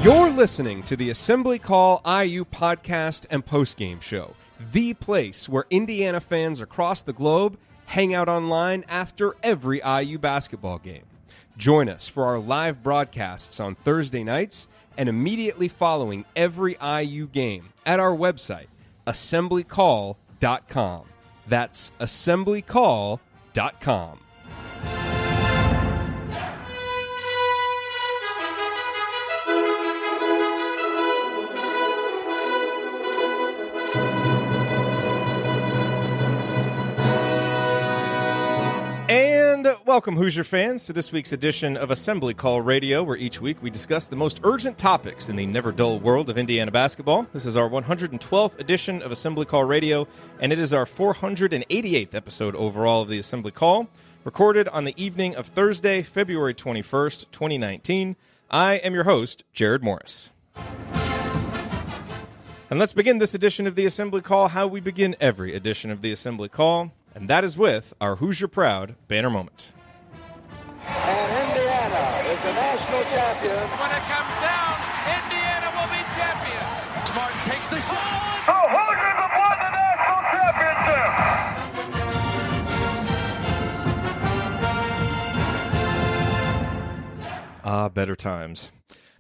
You're listening to the Assembly Call IU podcast and postgame show, the place where Indiana fans across the globe hang out online after every IU basketball game. Join us for our live broadcasts on Thursday nights and immediately following every IU game at our website, assemblycall.com. That's assemblycall.com. And welcome, Hoosier fans, to this week's edition of Assembly Call Radio, where each week we discuss the most urgent topics in the never-dull world of Indiana basketball. This is our 112th edition of Assembly Call Radio, and it is our 488th episode overall of the Assembly Call, recorded on the evening of Thursday, February 21st, 2019. I am your host, Jerod Morris. And let's begin this edition of the Assembly Call how we begin every edition of the Assembly Call, and that is with our Hoosier Proud banner moment. And Indiana is the national champion. When it comes down, Indiana will be champion. Smart takes the shot. The Hoosiers have won the national championship. Better times.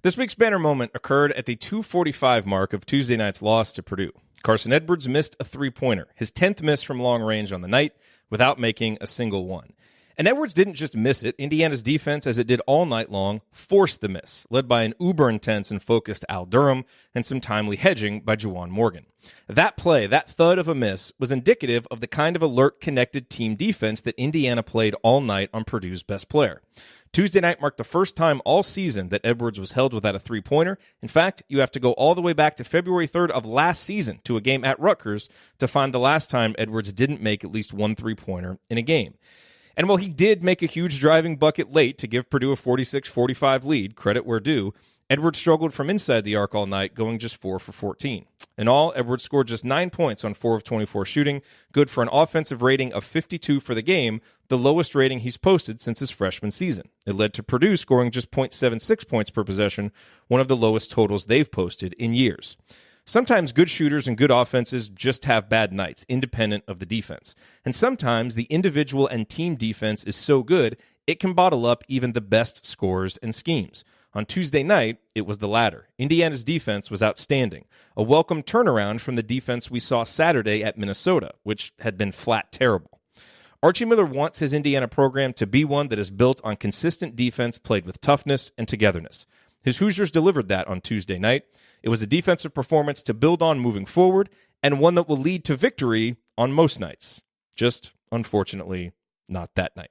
This week's banner moment occurred at the 2:45 mark of Tuesday night's loss to Purdue. Carson Edwards missed a three-pointer, his 10th miss from long range on the night, without making a single one. And Edwards didn't just miss it. Indiana's defense, as it did all night long, forced the miss, led by an uber-intense and focused Al Durham and some timely hedging by Juwan Morgan. That play, that thud of a miss, was indicative of the kind of alert, connected team defense that Indiana played all night on Purdue's best player. Tuesday night marked the first time all season that Edwards was held without a three-pointer. In fact, you have to go all the way back to February 3rd of last season to a game at Rutgers to find the last time Edwards didn't make at least one three-pointer in a game. And while he did make a huge driving bucket late to give Purdue a 46-45 lead, credit where due, Edwards struggled from inside the arc all night, going just 4 for 14. In all, Edwards scored just 9 points on 4 of 24 shooting, good for an offensive rating of 52 for the game, the lowest rating he's posted since his freshman season. It led to Purdue scoring just .76 points per possession, one of the lowest totals they've posted in years. Sometimes good shooters and good offenses just have bad nights, independent of the defense. And sometimes the individual and team defense is so good, it can bottle up even the best scores and schemes. On Tuesday night, it was the latter. Indiana's defense was outstanding, a welcome turnaround from the defense we saw Saturday at Minnesota, which had been flat terrible. Archie Miller wants his Indiana program to be one that is built on consistent defense played with toughness and togetherness. His Hoosiers delivered that on Tuesday night. It was a defensive performance to build on moving forward, and one that will lead to victory on most nights. Just, unfortunately, not that night.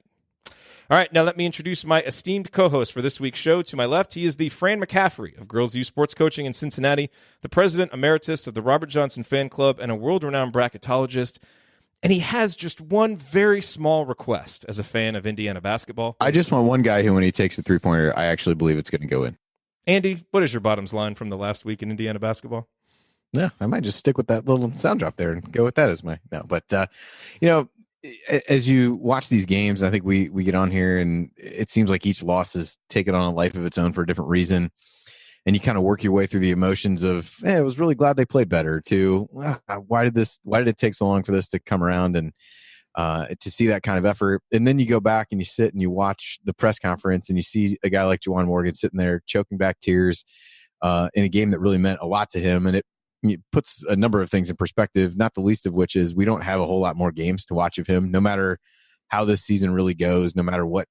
All right, now let me introduce my esteemed co-host for this week's show. To my left, he is the Fran McCaffrey of Girls U Sports Coaching in Cincinnati, the president emeritus of the Robert Johnson Fan Club, and a world-renowned bracketologist. And he has just one very small request as a fan of Indiana basketball. I just want one guy who, when he takes a three-pointer, I actually believe it's going to go in. Andy, what is your bottoms line from the last week in Indiana basketball? Yeah, I might just stick with that little sound drop there and go with that as my no. But as you watch these games, I think we get on here and it seems like each loss has taken on a life of its own for a different reason. And you kind of work your way through the emotions of, I was really glad they played better, to why did it take so long for this to come around, and to see that kind of effort. And then you go back and you sit and you watch the press conference and you see a guy like Juwan Morgan sitting there choking back tears in a game that really meant a lot to him. And it puts a number of things in perspective, not the least of which is we don't have a whole lot more games to watch of him, no matter how this season really goes, no matter what,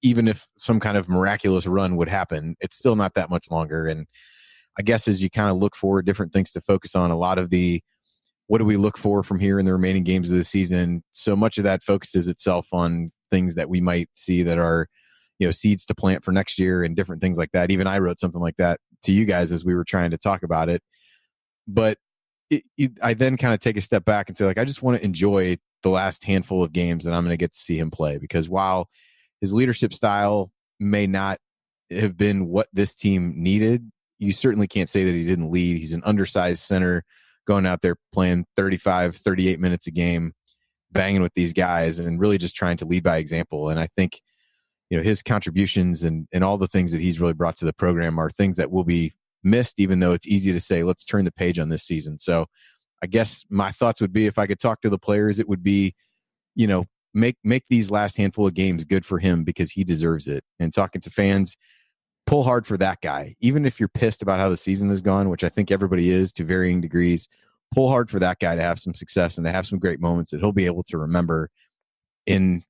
even if some kind of miraculous run would happen, it's still not that much longer. And I guess as you kind of look for different things to focus on, a lot of the what do we look for from here in the remaining games of the season, so much of that focuses itself on things that we might see that are, seeds to plant for next year and different things like that. Even I wrote something like that to you guys as we were trying to talk about it. But I then kind of take a step back and say, I just want to enjoy the last handful of games that I'm going to get to see him play, because while his leadership style may not have been what this team needed, you certainly can't say that he didn't lead. He's an undersized center going out there playing 35, 38 minutes a game, banging with these guys and really just trying to lead by example. And I think, his contributions and all the things that he's really brought to the program are things that will be missed, even though it's easy to say, let's turn the page on this season. So I guess my thoughts would be, if I could talk to the players, it would be, make these last handful of games good for him because he deserves it. And talking to fans, pull hard for that guy. Even if you're pissed about how the season has gone, which I think everybody is to varying degrees, pull hard for that guy to have some success and to have some great moments that he'll be able to remember in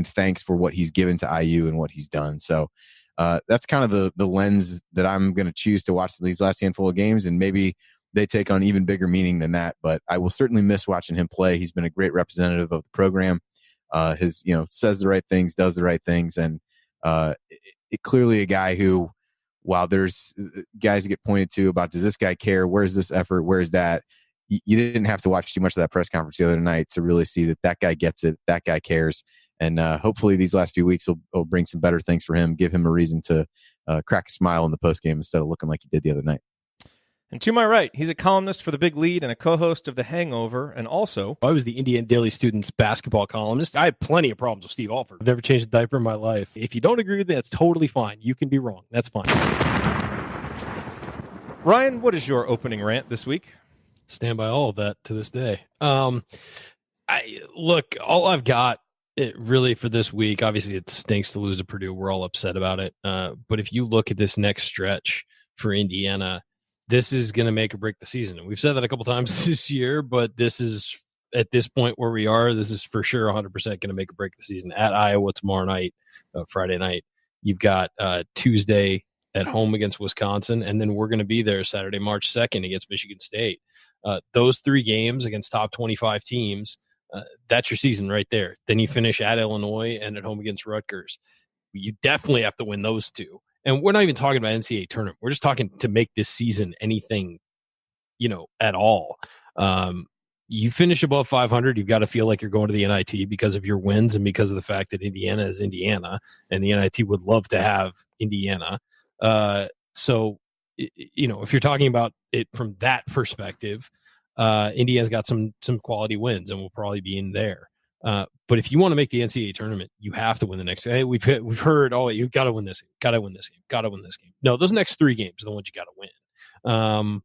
thanks for what he's given to IU and what he's done. So that's kind of the lens that I'm going to choose to watch these last handful of games, and maybe they take on even bigger meaning than that. But I will certainly miss watching him play. He's been a great representative of the program. Says the right things, does the right things, and clearly a guy who, while there's guys that get pointed to about, does this guy care? Where's this effort? Where's that? You didn't have to watch too much of that press conference the other night to really see that guy gets it, that guy cares. And hopefully these last few weeks will bring some better things for him, give him a reason to crack a smile in the postgame instead of looking like he did the other night. And to my right, he's a columnist for The Big Lead and a co-host of The Hangover, and also... I was the Indiana Daily Student's basketball columnist. I have plenty of problems with Steve Alford. I've never changed a diaper in my life. If you don't agree with me, that's totally fine. You can be wrong. That's fine. Ryan, what is your opening rant this week? Stand by all of that to this day. All I've got really for this week, obviously it stinks to lose to Purdue. We're all upset about it. But if you look at this next stretch for Indiana, this is going to make or break the season. And we've said that a couple times this year, but this is, at this point where we are, this is for sure 100% going to make or break the season. At Iowa tomorrow night, Friday night. You've got Tuesday at home against Wisconsin, and then we're going to be there Saturday, March 2nd against Michigan State. Those 3 games against top 25 teams, that's your season right there. Then you finish at Illinois and at home against Rutgers. You definitely have to win those 2. And we're not even talking about NCAA tournament. We're just talking to make this season anything, at all. You finish above 500, you've got to feel like you're going to the NIT because of your wins and because of the fact that Indiana is Indiana, and the NIT would love to have Indiana. So, if you're talking about it from that perspective, Indiana's got some quality wins and will probably be in there. But if you want to make the NCAA tournament, you have to win the next. Hey, we've heard, you've got to win this game, got to win this game, got to win this game. No, those next 3 games are the ones you got to win.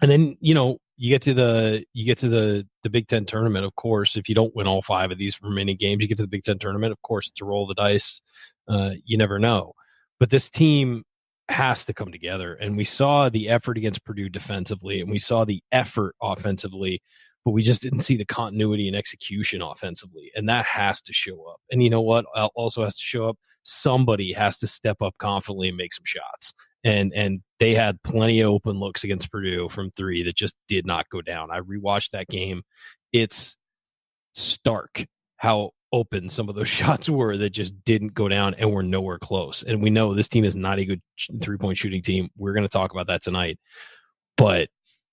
And then you get to the Big Ten tournament. Of course, if you don't win all 5 of these remaining games, you get to the Big Ten tournament. Of course, it's a roll of the dice. You never know. But this team has to come together. And we saw the effort against Purdue defensively, and we saw the effort offensively, but we just didn't see the continuity and execution offensively. And that has to show up. And you know what also has to show up? Somebody has to step up confidently and make some shots. And they had plenty of open looks against Purdue from 3 that just did not go down. I rewatched that game. It's stark how open some of those shots were that just didn't go down and were nowhere close. And we know this team is not a good 3-point shooting team. We're going to talk about that tonight. But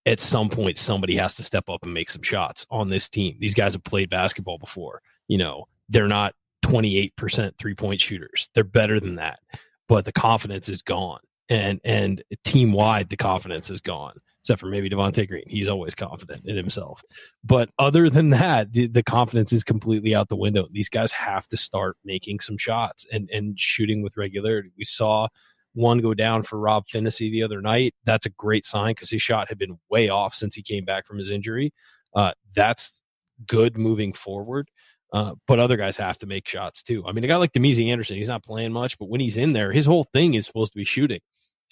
at some point, somebody has to step up and make some shots on this team. These guys have played basketball before. They're not 28% 3-point shooters. They're better than that. But the confidence is gone. And team-wide, the confidence is gone, except for maybe Devontae Green. He's always confident in himself. But other than that, the confidence is completely out the window. These guys have to start making some shots and shooting with regularity. We saw one go down for Rob Finney the other night. That's a great sign because his shot had been way off since he came back from his injury. That's good moving forward. But other guys have to make shots too. I mean, a guy like Demezy Anderson, he's not playing much, but when he's in there, his whole thing is supposed to be shooting.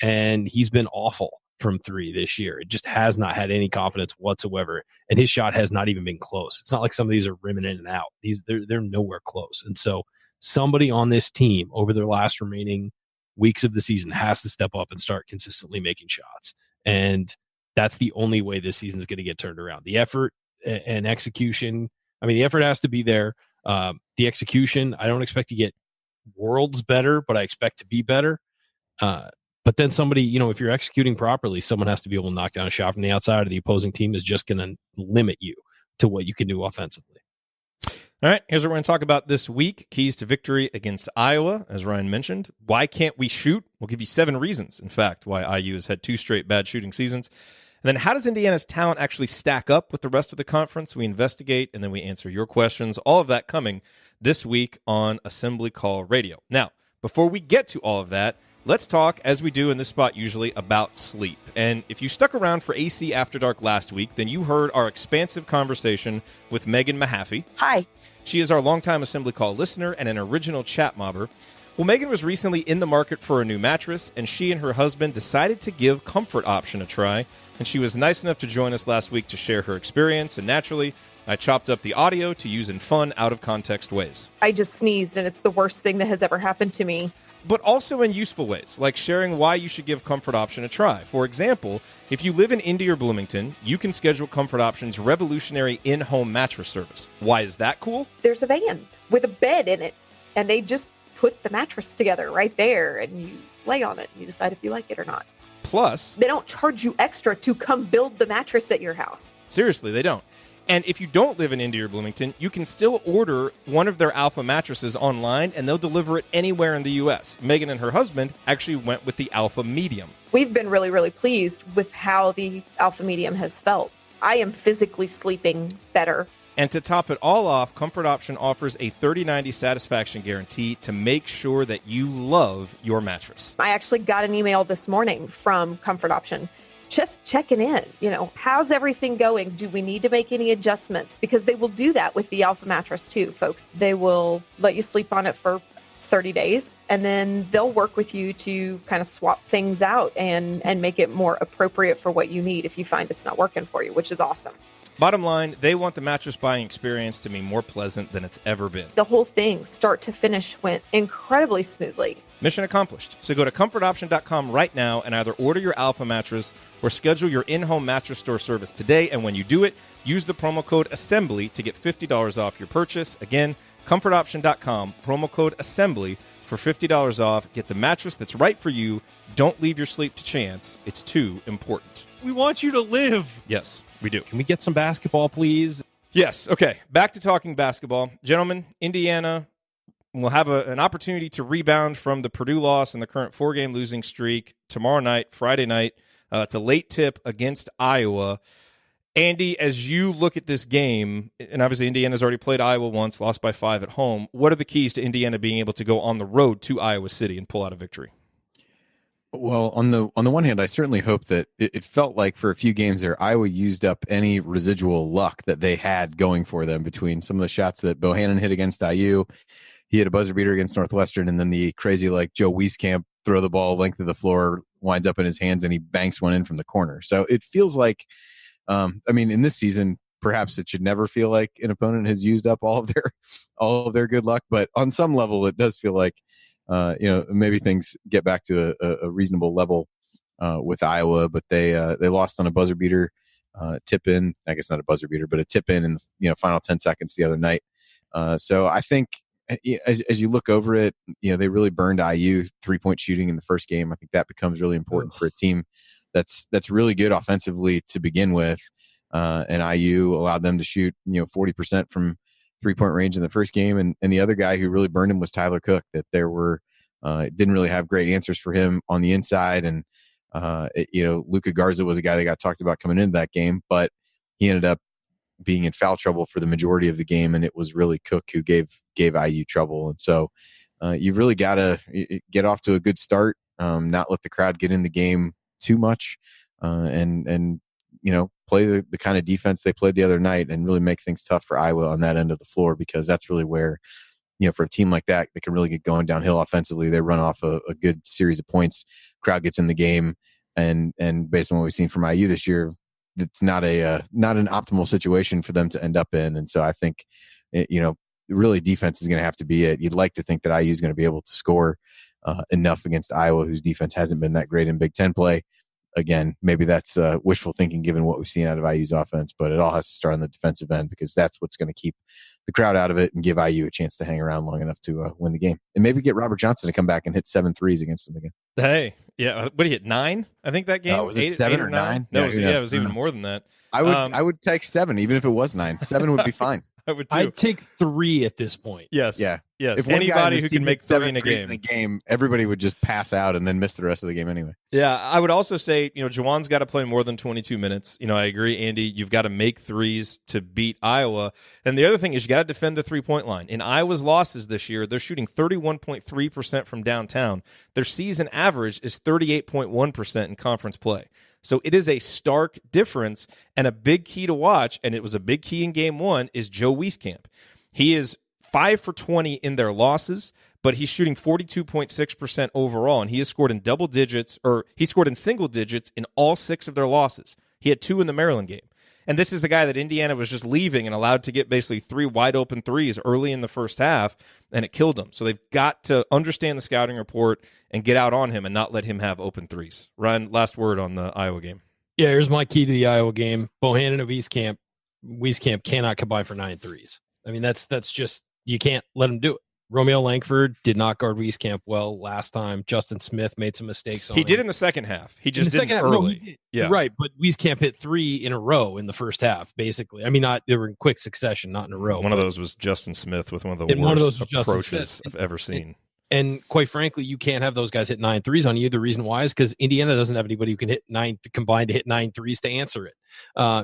And he's been awful from 3 this year. It just has not had any confidence whatsoever. And his shot has not even been close. It's not like some of these are rimming in and out. They're nowhere close. And so somebody on this team over their last remaining weeks of the season has to step up and start consistently making shots. And that's the only way this season is going to get turned around. The effort and execution. I mean, the effort has to be there. The execution, I don't expect to get worlds better, but I expect to be better. But then somebody, if you're executing properly, someone has to be able to knock down a shot from the outside, or the opposing team is just going to limit you to what you can do offensively. All right, here's what we're going to talk about this week. Keys to victory against Iowa, as Ryan mentioned. Why can't we shoot? We'll give you 7 reasons, in fact, why IU has had 2 straight bad shooting seasons. And then how does Indiana's talent actually stack up with the rest of the conference? We investigate, and then we answer your questions. All of that coming this week on Assembly Call Radio. Now, before we get to all of that, let's talk, as we do in this spot usually, about sleep. And if you stuck around for AC After Dark last week, then you heard our expansive conversation with Megan Mahaffey. Hi. She is our longtime Assembly Call listener and an original chat mobber. Well, Megan was recently in the market for a new mattress, and she and her husband decided to give Comfort Option a try. And she was nice enough to join us last week to share her experience. And naturally, I chopped up the audio to use in fun, out-of-context ways. I just sneezed, and it's the worst thing that has ever happened to me. But also in useful ways, like sharing why you should give Comfort Option a try. For example, if you live in Indy or Bloomington, you can schedule Comfort Option's revolutionary in-home mattress service. Why is that cool? There's a van with a bed in it, and they just put the mattress together right there, and you lay on it, and you decide if you like it or not. Plus, they don't charge you extra to come build the mattress at your house. Seriously, they don't. And if you don't live in Indy or Bloomington, you can still order one of their Alpha mattresses online, and they'll deliver it anywhere in the U.S. Megan and her husband actually went with the Alpha Medium. We've been really, really pleased with how the Alpha Medium has felt. I am physically sleeping better. And to top it all off, Comfort Option offers a 30-90 satisfaction guarantee to make sure that you love your mattress. I actually got an email this morning from Comfort Option, just checking in. How's everything going? Do we need to make any adjustments? Because they will do that with the Alpha mattress too, folks. They will let you sleep on it for 30 days, and then they'll work with you to kind of swap things out and make it more appropriate for what you need if you find it's not working for you, which is awesome. Bottom line, they want the mattress buying experience to be more pleasant than it's ever been. The whole thing, start to finish, went incredibly smoothly. Mission accomplished. So go to comfortoption.com right now and either order your Alpha mattress or schedule your in-home mattress store service today. And when you do it, use the promo code ASSEMBLY to get $50 off your purchase. Again, comfortoption.com, promo code ASSEMBLY for $50 off. Get the mattress that's right for you. Don't leave your sleep to chance. It's too important. We want you to live. Yes, we do. Can we get some basketball, please? Yes. Okay. Back to talking basketball. Gentlemen, Indiana will have an opportunity to rebound from the Purdue loss and the current 4-game losing streak tomorrow night, Friday night. It's a late tip against Iowa. Andy, as you look at this game, and obviously Indiana's already played Iowa once, lost by 5 at home, what are the keys to Indiana being able to go on the road to Iowa City and pull out a victory? Well, on the one hand, I certainly hope that it felt like for a few games there, Iowa used up any residual luck that they had going for them between some of the shots that Bohannon hit against IU. He hit a buzzer beater against Northwestern, and then the crazy Joe Wieskamp throw the ball length of the floor winds up in his hands, and he banks one in from the corner. So it feels like, in this season, perhaps it should never feel like an opponent has used up all of their good luck, but on some level, it does feel like maybe things get back to a reasonable level with Iowa, but they lost on a buzzer beater tip in. I guess not a buzzer beater, but a tip in the final 10 seconds the other night. So I think as you look over it, they really burned IU 3-point shooting in the first game. I think that becomes really important for a team that's really good offensively to begin with. And IU allowed them to shoot 40% from 3-point range in the first game, and the other guy who really burned him was Tyler Cook. That there were didn't really have great answers for him on the inside, and Luka Garza was a guy that got talked about coming into that game, but he ended up being in foul trouble for the majority of the game, and it was really Cook who gave IU trouble. And so you've really got to get off to a good start, not let the crowd get in the game too much, and play the kind of defense they played the other night and really make things tough for Iowa on that end of the floor, because that's really where, for a team like that can really get going downhill offensively. They run off a good series of points, crowd gets in the game, and based on what we've seen from IU this year, it's not an optimal situation for them to end up in. And so I think, really defense is going to have to be it. You'd like to think that IU is going to be able to score enough against Iowa, whose defense hasn't been that great in Big Ten play. Again, maybe that's wishful thinking given what we've seen out of IU's offense, but it all has to start on the defensive end, because that's what's going to keep the crowd out of it and give IU a chance to hang around long enough to win the game. And maybe get Robert Johnson to come back and hit 7 threes against them again. Hey, yeah. What did he hit, 9? I think that game? Was it 7 or 9? No, it was even more than that. I would take 7, even if it was 9. 7 would be fine. I would too. I'd take 3 at this point. Yes. Yeah. Yes, if one guy in anybody the who team can make hit 3 7 in a threes game. everybody would just pass out and then miss the rest of the game anyway. Yeah, I would also say, Juwan's got to play more than 22 minutes. I agree, Andy. You've got to make threes to beat Iowa. And the other thing is you got to defend the three-point line. In Iowa's losses this year, they're shooting 31.3% from downtown. Their season average is 38.1% in conference play. So it is a stark difference, and a big key to watch, and it was a big key in game one, is Joe Wieskamp. He is 5 for 20 in their losses, but he's shooting 42.6% overall, and he has scored in double digits, or he scored in single digits in all 6 of their losses. He had 2 in the Maryland game. And this is the guy that Indiana was just leaving and allowed to get basically 3 wide open threes early in the first half, and it killed him. So they've got to understand the scouting report and get out on him and not let him have open threes. Ryan, last word on the Iowa game. Yeah, here's my key to the Iowa game. Bohannon and Wieskamp cannot combine for 9 threes. I mean, that's just, you can't let him do it. Romeo Langford did not guard Wieskamp well last time. Justin Smith made some mistakes on him. He did in the second half. He just didn't early. No, he did. Yeah. Right, but Wieskamp hit 3 in a row in the first half, basically. I mean, they were in quick succession, not in a row. One of those was Justin Smith with one of the worst approaches I've ever seen. And quite frankly, you can't have those guys hit 9 threes on you. The reason why is because Indiana doesn't have anybody who can hit 9 combined to hit 9 threes to answer it.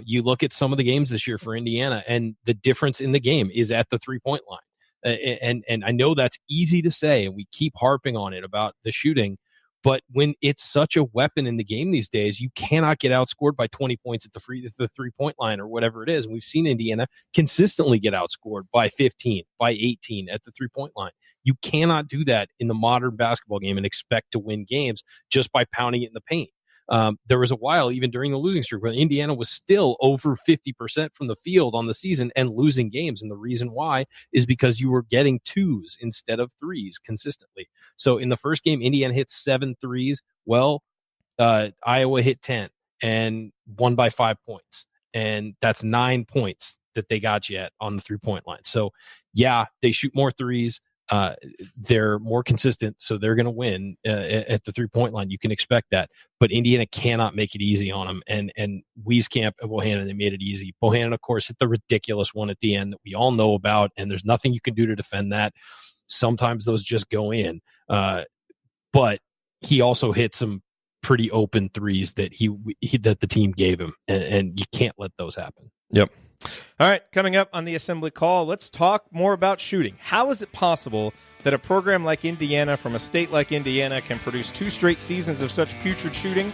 You look at some of the games this year for Indiana, and the difference in the game is at the 3-point line. And I know that's easy to say, and we keep harping on it about the shooting, but when it's such a weapon in the game these days, you cannot get outscored by 20 points at the 3-point line or whatever it is. And we've seen Indiana consistently get outscored by 15, by 18 at the 3-point line. You cannot do that in the modern basketball game and expect to win games just by pounding it in the paint. There was a while, even during the losing streak, where Indiana was still over 50% from the field on the season and losing games. And the reason why is because you were getting 2s instead of 3s consistently. So in the first game, Indiana hit 7 threes. Well, Iowa hit 10 and won by 5 points. And that's 9 points that they got you at on the 3-point line. So yeah, they shoot more threes. They're more consistent, so they're going to win at the 3-point line. You can expect that, but Indiana cannot make it easy on them. And Wieskamp and Bohannon, they made it easy. Bohannon, of course, hit the ridiculous one at the end that we all know about, and there's nothing you can do to defend that. Sometimes those just go in, but he also hit some pretty open threes that that the team gave him, and you can't let those happen. Yep. All right, coming up on the Assembly Call, let's talk more about shooting. How is it possible that a program like Indiana from a state like Indiana can produce 2 straight seasons of such putrid shooting?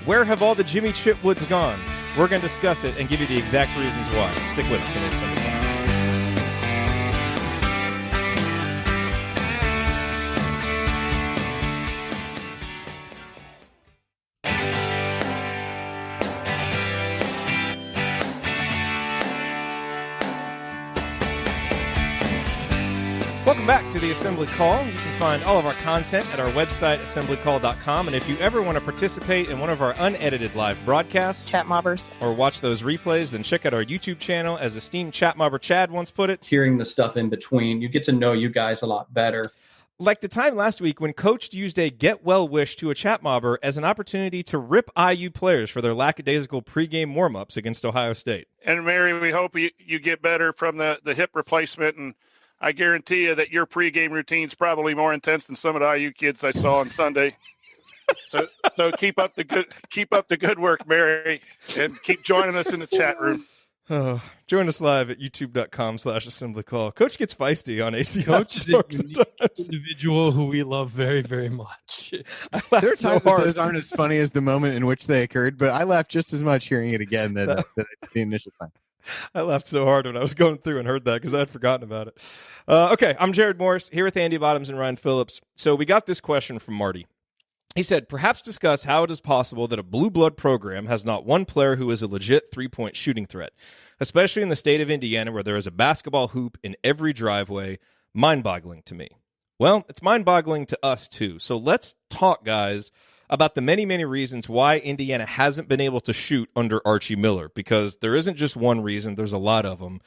Where have all the Jimmy Chitwoods gone? We're going to discuss it and give you the exact reasons why. Stick with us in the Assembly Call. Welcome back to the Assembly Call. You can find all of our content at our website, assemblycall.com. And if you ever want to participate in one of our unedited live broadcasts, Chat mobbers, or watch those replays, then check out our YouTube channel. As esteemed chat mobber Chad once put it, hearing the stuff in between, you get to know you guys a lot better. Like the time last week when Coach used a get well wish to a chat mobber as an opportunity to rip IU players for their lackadaisical pregame warm-ups against Ohio State. And Mary, we hope you get better from the hip replacement, and I guarantee you that your pregame routine's probably more intense than some of the IU kids I saw on Sunday. So keep up the good work, Mary, and keep joining us in the chat room. Join us live at youtube.com/assemblycall. Coach gets feisty on ACL. Coach is a unique individual who we love very, very much. There are times that those aren't as funny as the moment in which they occurred, but I laughed just as much hearing it again than I did the initial time. I laughed so hard when I was going through and heard that because I had forgotten about it. Okay, I'm Jerod Morris here with Andy Bottoms and Ryan Phillips. So we got this question from Marty. He said, perhaps discuss how it is possible that a blue blood program has not one player who is a legit three-point shooting threat, especially in the state of Indiana where there is a basketball hoop in every driveway. Mind-boggling to me. Well, it's mind-boggling to us too. So let's talk, guys, about the many, many reasons why Indiana hasn't been able to shoot under Archie Miller, because there isn't just one reason, there's a lot of them.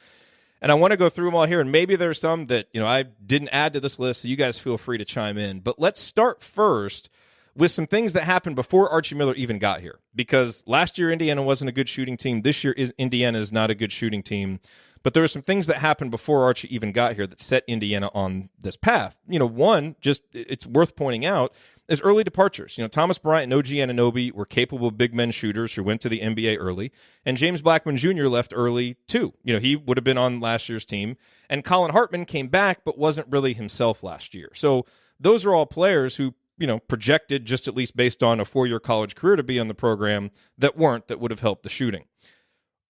And I want to go through them all here, and maybe there's some that, I didn't add to this list, so you guys feel free to chime in. But let's start first with some things that happened before Archie Miller even got here, because last year Indiana wasn't a good shooting team. This year Indiana is not a good shooting team. But there were some things that happened before Archie even got here that set Indiana on this path. One, just it's worth pointing out, is early departures. Thomas Bryant and OG Anunoby were capable big men shooters who went to the NBA early, and James Blackman Jr. left early too. He would have been on last year's team, and Colin Hartman came back but wasn't really himself last year. So those are all players who, projected just at least based on a 4-year college career to be on the program that would have helped the shooting.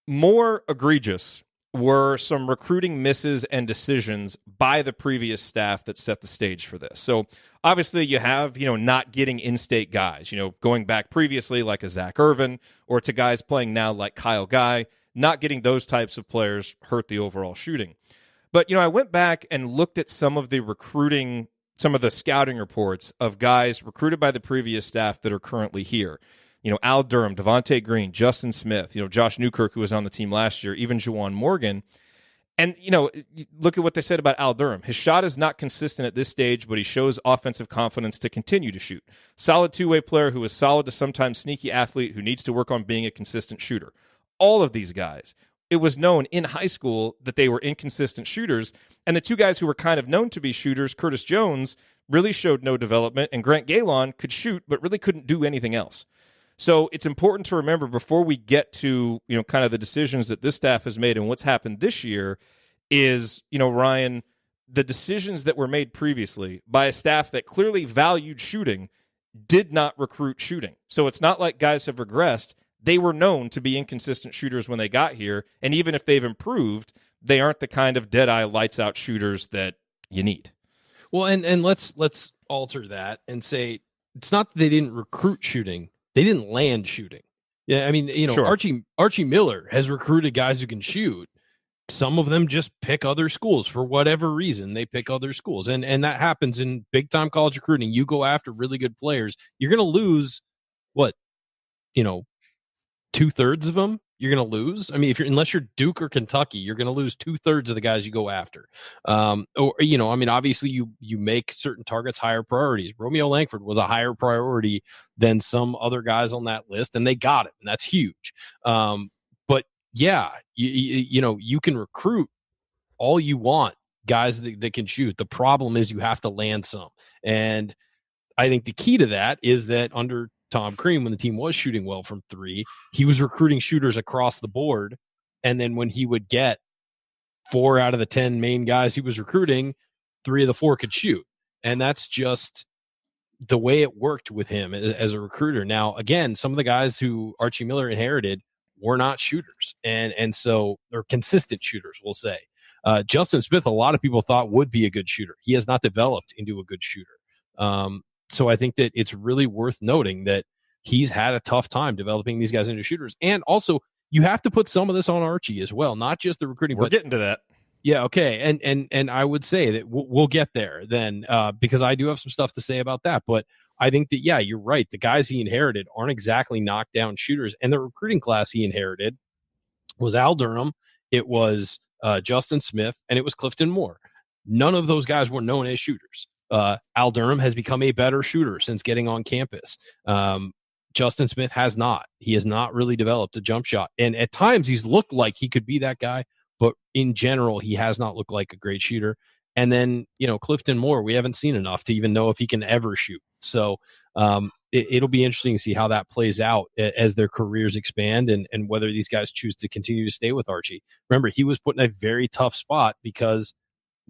More egregious were some recruiting misses and decisions by the previous staff that set the stage for this. So obviously you have, not getting in-state guys, going back previously like a Zach Irvin, or to guys playing now like Kyle Guy. Not getting those types of players hurt the overall shooting. But, I went back and looked at some of the scouting reports of guys recruited by the previous staff that are currently here. Al Durham, Devontae Green, Justin Smith, Josh Newkirk, who was on the team last year, even Juwan Morgan. And, look at what they said about Al Durham. His shot is not consistent at this stage, but he shows offensive confidence to continue to shoot. Solid two-way player who is solid to sometimes sneaky athlete who needs to work on being a consistent shooter. All of these guys, it was known in high school that they were inconsistent shooters. And the two guys who were kind of known to be shooters, Curtis Jones, really showed no development, and Grant Galon could shoot, but really couldn't do anything else. So it's important to remember before we get to, kind of the decisions that this staff has made and what's happened this year is, Ryan, the decisions that were made previously by a staff that clearly valued shooting did not recruit shooting. So it's not like guys have regressed. They were known to be inconsistent shooters when they got here. And even if they've improved, they aren't the kind of dead-eye, lights-out shooters that you need. Well, and let's alter that and say it's not that they didn't recruit shooting. They didn't land shooting. Yeah, I mean, Sure. Archie Miller has recruited guys who can shoot. Some of them just pick other schools for whatever reason. They pick other schools, and that happens in big time college recruiting. You go after really good players, you're going to lose what 2/3 of them. You're going to lose. I mean, unless you're Duke or Kentucky, you're going to lose 2/3 of the guys you go after. Obviously you make certain targets higher priorities. Romeo Langford was a higher priority than some other guys on that list, and they got it, and that's huge. But yeah, you can recruit all you want guys that can shoot. The problem is you have to land some, and I think the key to that is that under Tom Crean, when the team was shooting well from three, he was recruiting shooters across the board. And then when he would get 4 out of the 10 main guys he was recruiting, 3 of the 4 could shoot. And that's just the way it worked with him as a recruiter. Now, again, some of the guys who Archie Miller inherited were not shooters. And so they're consistent shooters, we'll say. Justin Smith, a lot of people thought would be a good shooter. He has not developed into a good shooter. So I think that it's really worth noting that he's had a tough time developing these guys into shooters. And also, you have to put some of this on Archie as well, not just the recruiting. We're getting to that. Yeah, okay. And I would say that we'll get there then because I do have some stuff to say about that. But I think that, yeah, you're right. The guys he inherited aren't exactly knockdown shooters. And the recruiting class he inherited was Al Durham, it was Justin Smith, and it was Clifton Moore. None of those guys were known as shooters. Al Durham has become a better shooter since getting on campus. Justin Smith has not. He has not really developed a jump shot. And at times he's looked like he could be that guy, but in general, he has not looked like a great shooter. And then, Clifton Moore, we haven't seen enough to even know if he can ever shoot. So it'll be interesting to see how that plays out as their careers expand and whether these guys choose to continue to stay with Archie. Remember, he was put in a very tough spot because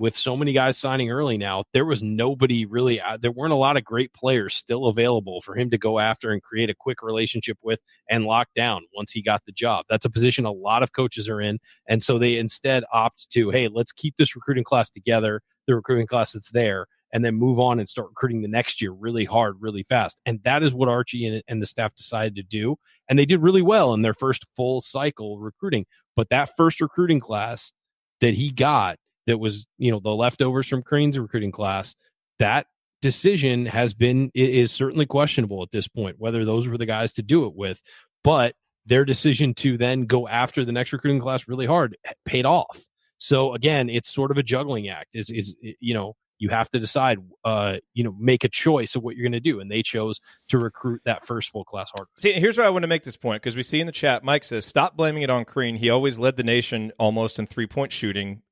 with so many guys signing early now, there was nobody really, there weren't a lot of great players still available for him to go after and create a quick relationship with and lock down once he got the job. That's a position a lot of coaches are in. And so they instead opt to, hey, let's keep this recruiting class together, the recruiting class that's there, and then move on and start recruiting the next year really hard, really fast. And that is what Archie and the staff decided to do. And they did really well in their first full cycle recruiting. But that first recruiting class that he got, that was, the leftovers from Crane's recruiting class, that decision is certainly questionable at this point, whether those were the guys to do it with. But their decision to then go after the next recruiting class really hard paid off. So again, it's sort of a juggling act. you have to decide, make a choice of what you're going to do. And they chose to recruit that first full class hardware. See, here's why I want to make this point, because we see in the chat, Mike says, stop blaming it on Crean. He always led the nation almost in 3-point shooting.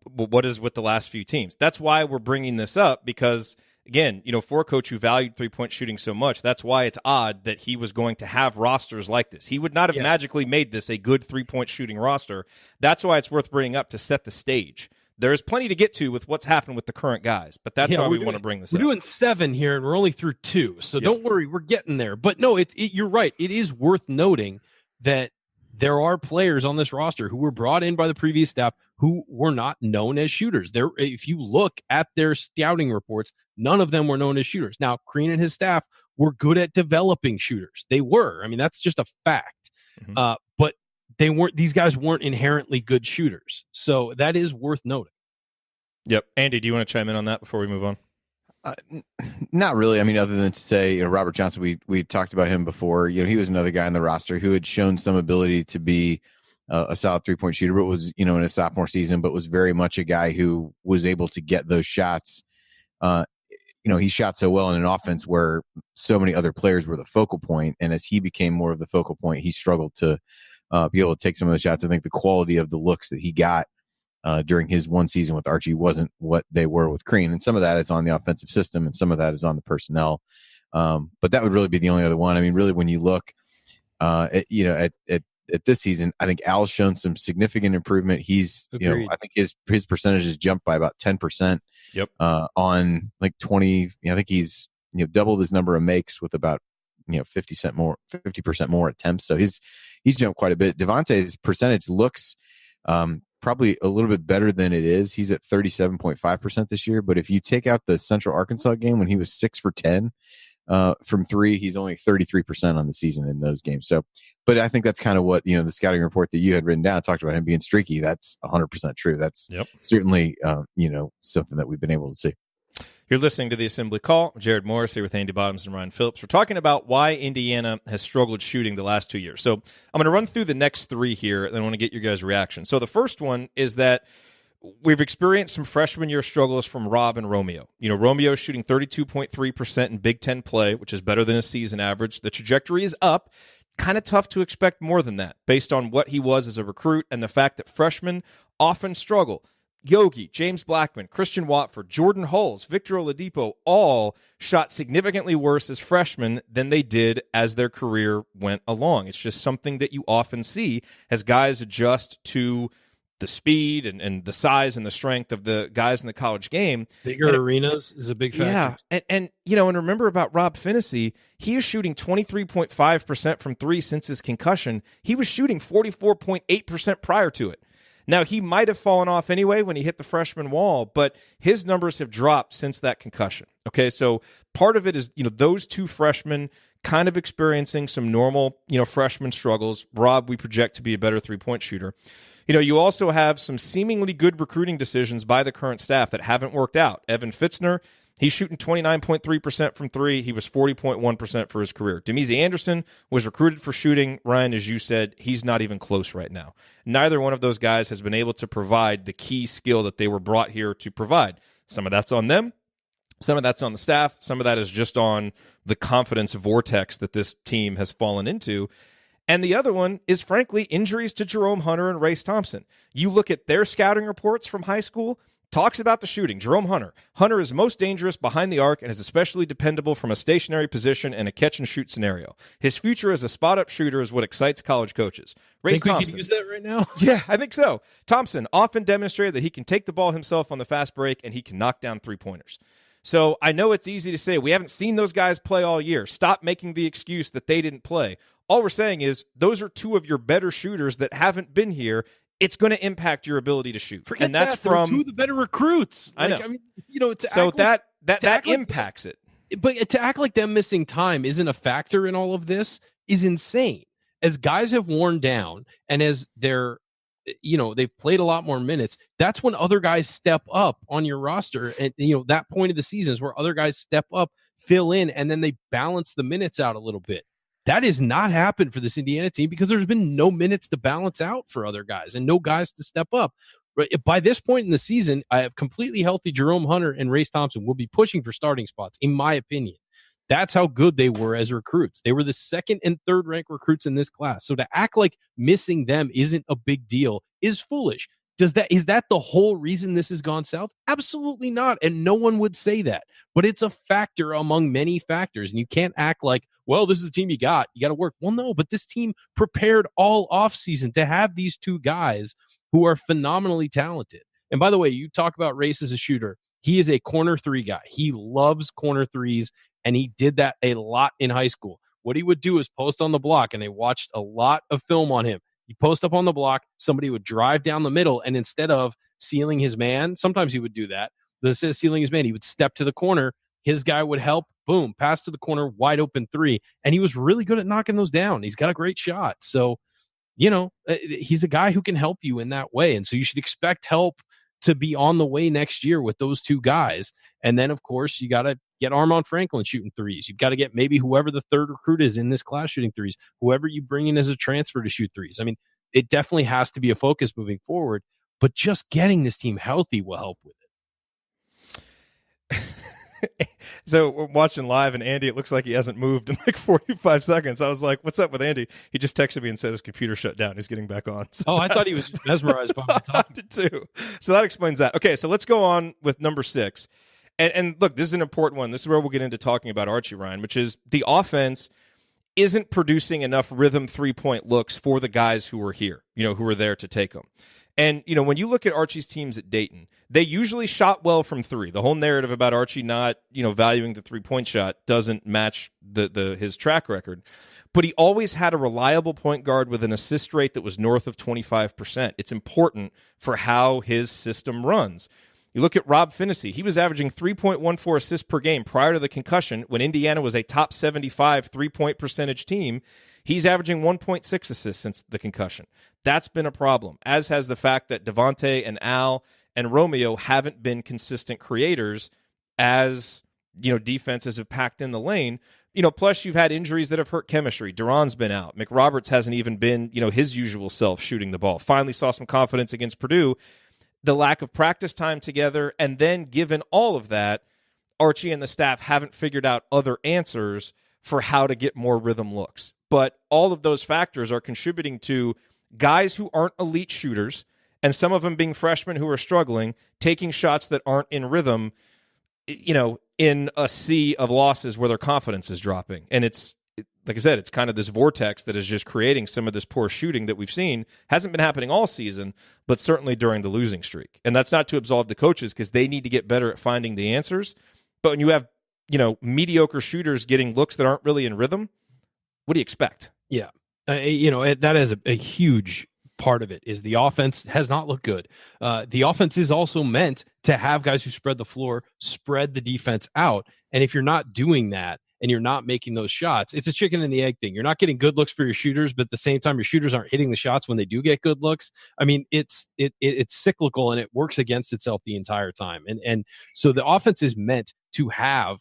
What is with the last few teams? That's why we're bringing this up, because again, for a coach who valued 3-point shooting so much, that's why it's odd that he was going to have rosters like this. He would not have magically made this a good 3-point shooting roster. That's why it's worth bringing up to set the stage. There's plenty to get to with what's happened with the current guys, but that's why we want to bring this up. We're doing 7 here, and we're only through 2, so don't worry, we're getting there. But no, you're right. It is worth noting that there are players on this roster who were brought in by the previous staff who were not known as shooters. If you look at their scouting reports, none of them were known as shooters. Now, Crean and his staff were good at developing shooters. They were. I mean, that's just a fact. Mm-hmm. But these guys weren't inherently good shooters. So that is worth noting. Yep. Andy, do you want to chime in on that before we move on? Not really. I mean, other than to say, Robert Johnson, we talked about him before. He was another guy on the roster who had shown some ability to be a solid 3-point shooter, but was, in his sophomore season, but was very much a guy who was able to get those shots. He shot so well in an offense where so many other players were the focal point. And as he became more of the focal point, he struggled to be able to take some of the shots. I think the quality of the looks that he got during his one season with Archie wasn't what they were with Crean. And some of that is on the offensive system and some of that is on the personnel. But that would really be the only other one. I mean, really, when you look at this season, I think Al's shown some significant improvement. He's, I think his percentage has jumped by about 10%. Yep. On like 20, I think he's, doubled his number of makes with about, 50% more attempts. So he's jumped quite a bit. Devontae's percentage looks, probably a little bit better than it is. He's at 37.5% this year. But if you take out the Central Arkansas game when he was 6 for 10 from 3, he's only 33% on the season in those games. So, but I think that's kind of what, the scouting report that you had written down talked about him being streaky. That's 100% true. That's certainly, something that we've been able to see. You're listening to the Assembly Call. Jerod Morris here with Andy Bottoms and Ryan Phillips. We're talking about why Indiana has struggled shooting the last 2 years. So I'm going to run through the next 3 here, and I want to get your guys' reaction. So the first one is that we've experienced some freshman year struggles from Rob and Romeo. Romeo shooting 32.3% in Big Ten play, which is better than his season average. The trajectory is up. Kind of tough to expect more than that based on what he was as a recruit and the fact that freshmen often struggle. Yogi, James Blackman, Christian Watford, Jordan Hulls, Victor Oladipo all shot significantly worse as freshmen than they did as their career went along. It's just something that you often see as guys adjust to the speed and the size and the strength of the guys in the college game. Bigger arenas is a big factor. Yeah, and remember about Rob Finney, he is shooting 23.5% from 3 since his concussion. He was shooting 44.8% prior to it. Now, he might have fallen off anyway when he hit the freshman wall, but his numbers have dropped since that concussion. Okay, so part of it is, those two freshmen kind of experiencing some normal, freshman struggles. Rob, we project to be a better 3-point shooter. You also have some seemingly good recruiting decisions by the current staff that haven't worked out. Evan Fitzner, he's shooting 29.3% from 3. He was 40.1% for his career. Demezy Anderson was recruited for shooting. Ryan, as you said, he's not even close right now. Neither one of those guys has been able to provide the key skill that they were brought here to provide. Some of that's on them. Some of that's on the staff. Some of that is just on the confidence vortex that this team has fallen into. And the other one is, frankly, injuries to Jerome Hunter and Race Thompson. You look at their scouting reports from high school, talks about the shooting. Jerome Hunter. Hunter is most dangerous behind the arc and is especially dependable from a stationary position and a catch-and-shoot scenario. His future as a spot-up shooter is what excites college coaches. Race Thompson. We could use that right now? Yeah, I think so. Thompson often demonstrated that he can take the ball himself on the fast break and he can knock down three-pointers. So I know it's easy to say, we haven't seen those guys play all year. Stop making the excuse that they didn't play. All we're saying is those are two of your better shooters that haven't been here. It's going to impact your ability to shoot. Forget and that's that. from two of the better recruits. I know. So that impacts it. But to act like them missing time isn't a factor in all of this is insane. As guys have worn down and as they've played a lot more minutes, that's when other guys step up on your roster. And, that point of the season is where other guys step up, fill in, and then they balance the minutes out a little bit. That has not happened for this Indiana team because there's been no minutes to balance out for other guys and no guys to step up. By this point in the season, I have completely healthy Jerome Hunter and Race Thompson will be pushing for starting spots, in my opinion. That's how good they were as recruits. They were the second and third ranked recruits in this class. So to act like missing them isn't a big deal is foolish. Is that the whole reason this has gone south? Absolutely not. And no one would say that. But it's a factor among many factors. And you can't act like, well, this is the team you got. You got to work. Well, no, but this team prepared all offseason to have these two guys who are phenomenally talented. And by the way, you talk about Race as a shooter. He is a corner three guy. He loves corner threes, and he did that a lot in high school. What he would do is post on the block, and they watched a lot of film on him. He'd post up on the block, somebody would drive down the middle, and instead of sealing his man, sometimes he would do that. Instead of sealing his man, he would step to the corner. His guy would help, boom, pass to the corner, wide open three. And he was really good at knocking those down. He's got a great shot. So, he's a guy who can help you in that way. And so you should expect help to be on the way next year with those two guys. And then, of course, you got to get Armand Franklin shooting threes. You've got to get maybe whoever the third recruit is in this class shooting threes, whoever you bring in as a transfer to shoot threes. I mean, it definitely has to be a focus moving forward, but just getting this team healthy will help with it. So we're watching live, and Andy, it looks like he hasn't moved in like 45 seconds. I was like, what's up with Andy? He just texted me and said his computer shut down. He's getting back on. So I thought he was mesmerized by my talking. I did too. So that explains that. Okay, so let's go on with number 6. And look, this is an important one. This is where we'll get into talking about Archie, Ryan, which is the offense isn't producing enough rhythm three-point looks for the guys who are here, who are there to take them. And, when you look at Archie's teams at Dayton, they usually shot well from three. The whole narrative about Archie not, valuing the three-point shot doesn't match his track record. But he always had a reliable point guard with an assist rate that was north of 25%. It's important for how his system runs. You look at Rob Finney. He was averaging 3.14 assists per game prior to the concussion when Indiana was a top 75 three-point percentage team. He's averaging 1.6 assists since the concussion. That's been a problem, as has the fact that Devontae and Al and Romeo haven't been consistent creators as, defenses have packed in the lane. Plus you've had injuries that have hurt chemistry. Duran's been out. McRoberts hasn't even been, his usual self shooting the ball. Finally saw some confidence against Purdue. The lack of practice time together, and then given all of that, Archie and the staff haven't figured out other answers for how to get more rhythm looks. But all of those factors are contributing to guys who aren't elite shooters, and some of them being freshmen who are struggling, taking shots that aren't in rhythm, in a sea of losses where their confidence is dropping. And it's, like I said, it's kind of this vortex that is just creating some of this poor shooting that we've seen. Hasn't been happening all season, but certainly during the losing streak. And that's not to absolve the coaches, because they need to get better at finding the answers. But when you have, mediocre shooters getting looks that aren't really in rhythm, what do you expect? Yeah. That is a huge part of it, is the offense has not looked good. The offense is also meant to have guys who spread the floor, spread the defense out. And if you're not doing that, and you're not making those shots, it's a chicken and the egg thing. You're not getting good looks for your shooters, but at the same time, your shooters aren't hitting the shots when they do get good looks. I mean, it's cyclical, and it works against itself the entire time. And so the offense is meant to have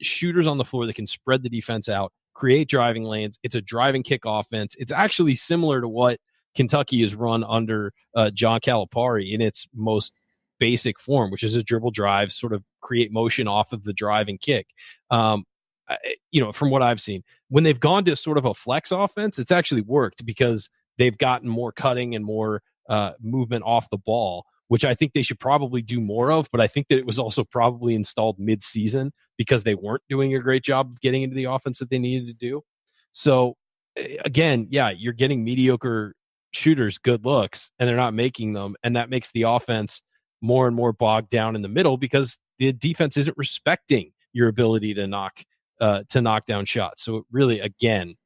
shooters on the floor that can spread the defense out, create driving lanes. It's a driving kick offense. It's actually similar to what Kentucky has run under John Calipari in its most basic form, which is a dribble drive, sort of create motion off of the drive and kick. From what I've seen, when they've gone to sort of a flex offense, it's actually worked because they've gotten more cutting and more movement off the ball, which I think they should probably do more of. But I think that it was also probably installed mid-season because they weren't doing a great job of getting into the offense that they needed to do. So again, yeah, you're getting mediocre shooters good looks, and they're not making them. And that makes the offense more and more bogged down in the middle because the defense isn't respecting your ability to knock down shots. So really, again,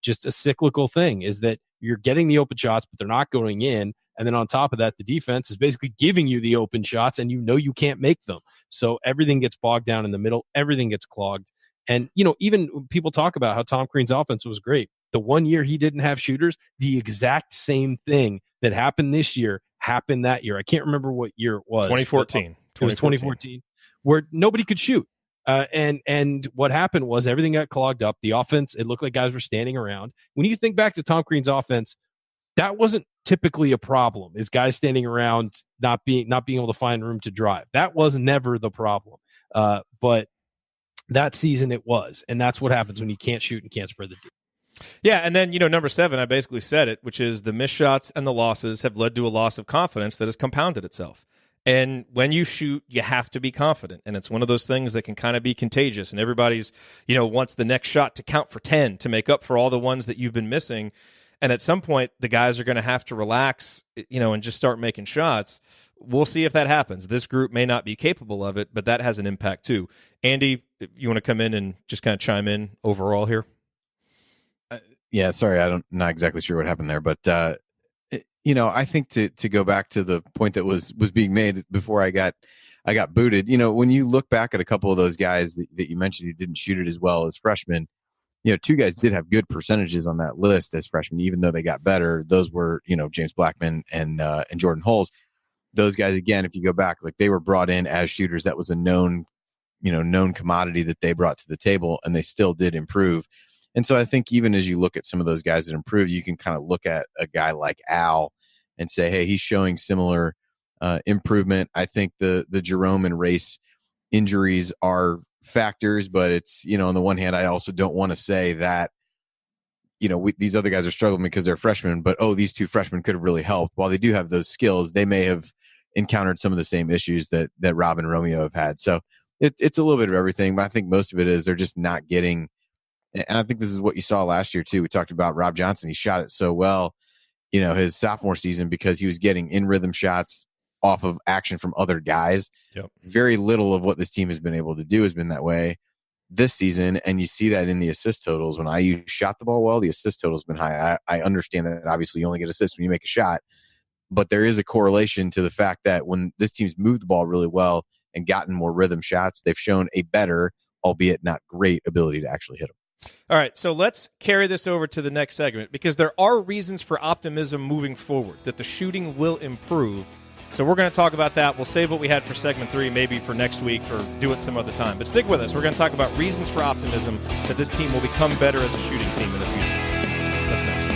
just a cyclical thing is that you're getting the open shots, but they're not going in. And then on top of that, the defense is basically giving you the open shots, and you can't make them. So everything gets bogged down in the middle. Everything gets clogged. And, even people talk about how Tom Crean's offense was great. The 1 year he didn't have shooters, the exact same thing that happened this year happened that year. I can't remember what year it was. 2014. It was 2014, where nobody could shoot. And what happened was everything got clogged up. The offense, it looked like guys were standing around. When you think back to Tom Crean's offense, That wasn't typically a problem, is guys standing around not being able to find room to drive. That was never the problem. But that season it was, and that's what happens when you can't shoot and can't spread the deal. Yeah, and then, number 7, I basically said it, which is the missed shots and the losses have led to a loss of confidence that has compounded itself. And when you shoot, you have to be confident. And it's one of those things that can kind of be contagious. And everybody's, wants the next shot to count for 10 to make up for all the ones that you've been missing. And at some point, the guys are going to have to relax, and just start making shots. We'll see if that happens. This group may not be capable of it, but that has an impact too. Andy, you want to come in and just kind of chime in overall here? Yeah, sorry, I'm not exactly sure what happened there, but I think to go back to the point that was being made before I got booted. When you look back at a couple of those guys that you mentioned who didn't shoot it as well as freshmen, 2 guys did have good percentages on that list as freshmen, even though they got better. Those were James Blackman and Jordan Hulls. Those guys, again, if you go back, like they were brought in as shooters. That was a known commodity that they brought to the table, and they still did improve. And so I think even as you look at some of those guys that improved, you can kind of look at a guy like Al and say, hey, he's showing similar improvement. I think the Jerome and Race injuries are factors, but it's, on the one hand, I also don't want to say that, these other guys are struggling because they're freshmen, but, these 2 freshmen could have really helped. While they do have those skills, they may have encountered some of the same issues that Rob and Romeo have had. So it's a little bit of everything, but I think most of it is they're just not getting. And I think this is what you saw last year, too. We talked about Rob Johnson. He shot it so well, his sophomore season because he was getting in-rhythm shots off of action from other guys. Yep. Very little of what this team has been able to do has been that way this season, and you see that in the assist totals. When IU shot the ball well, the assist total's been high. I understand that obviously you only get assists when you make a shot, but there is a correlation to the fact that when this team's moved the ball really well and gotten more rhythm shots, they've shown a better, albeit not great, ability to actually hit them. All right, so let's carry this over to the next segment because there are reasons for optimism moving forward, that the shooting will improve. So we're going to talk about that. We'll save what we had for segment 3 maybe for next week or do it some other time. But stick with us. We're going to talk about reasons for optimism that this team will become better as a shooting team in the future. That's next.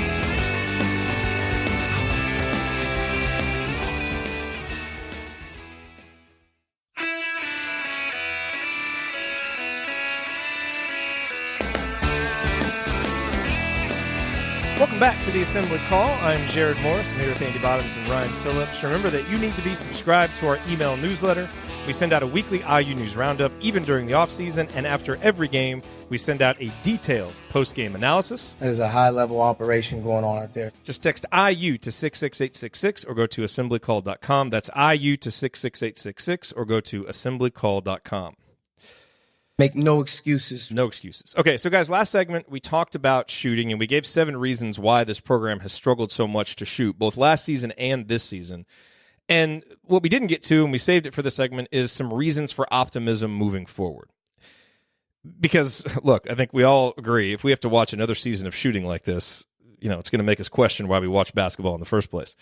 Welcome back to the Assembly Call. I'm Jerod Morris. I'm here with Andy Bottoms and Ryan Phillips. Remember that you need to be subscribed to our email newsletter. We send out a weekly IU News Roundup, even during the offseason, and after every game, we send out a detailed post-game analysis. There's a high-level operation going on out there. Just text IU to 66866 or go to assemblycall.com. That's IU to 66866 or go to assemblycall.com. Make no excuses. No excuses. Okay, so guys, last segment, we talked about shooting, and we gave 7 reasons why this program has struggled so much to shoot, both last season and this season. And what we didn't get to, and we saved it for the segment, is some reasons for optimism moving forward. Because, look, I think we all agree, if we have to watch another season of shooting like this, it's going to make us question why we watch basketball in the first place.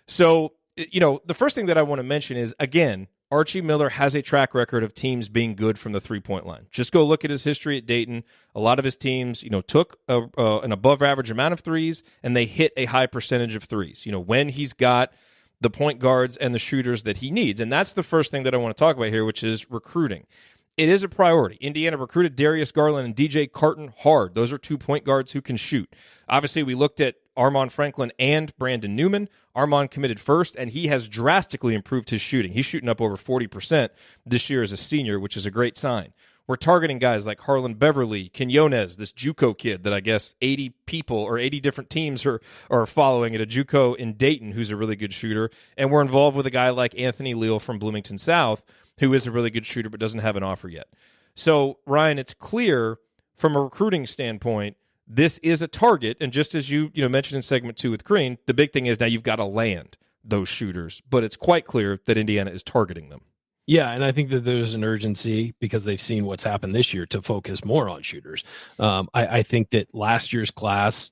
So, the first thing that I want to mention is, again, Archie Miller has a track record of teams being good from the three-point line. Just go look at his history at Dayton. A lot of his teams, took an above-average amount of threes, and they hit a high percentage of threes, when he's got the point guards and the shooters that he needs. And that's the first thing that I want to talk about here, which is recruiting. It is a priority. Indiana recruited Darius Garland and DJ Carton hard. Those are 2 point guards who can shoot. Obviously, we looked at Armand Franklin and Brandon Newman. Armand committed first, and he has drastically improved his shooting. He's shooting up over 40% this year as a senior, which is a great sign. We're targeting guys like Harlan Beverly, Quinones, this JUCO kid that I guess 80 people or 80 different teams are following at a JUCO in Dayton, who's a really good shooter. And we're involved with a guy like Anthony Leal from Bloomington South, who is a really good shooter but doesn't have an offer yet. So, Ryan, it's clear from a recruiting standpoint, this is a target. And just as you mentioned in segment 2 with Green, the big thing is now you've got to land those shooters. But it's quite clear that Indiana is targeting them. Yeah, and I think that there's an urgency because they've seen what's happened this year to focus more on shooters. I think that last year's class,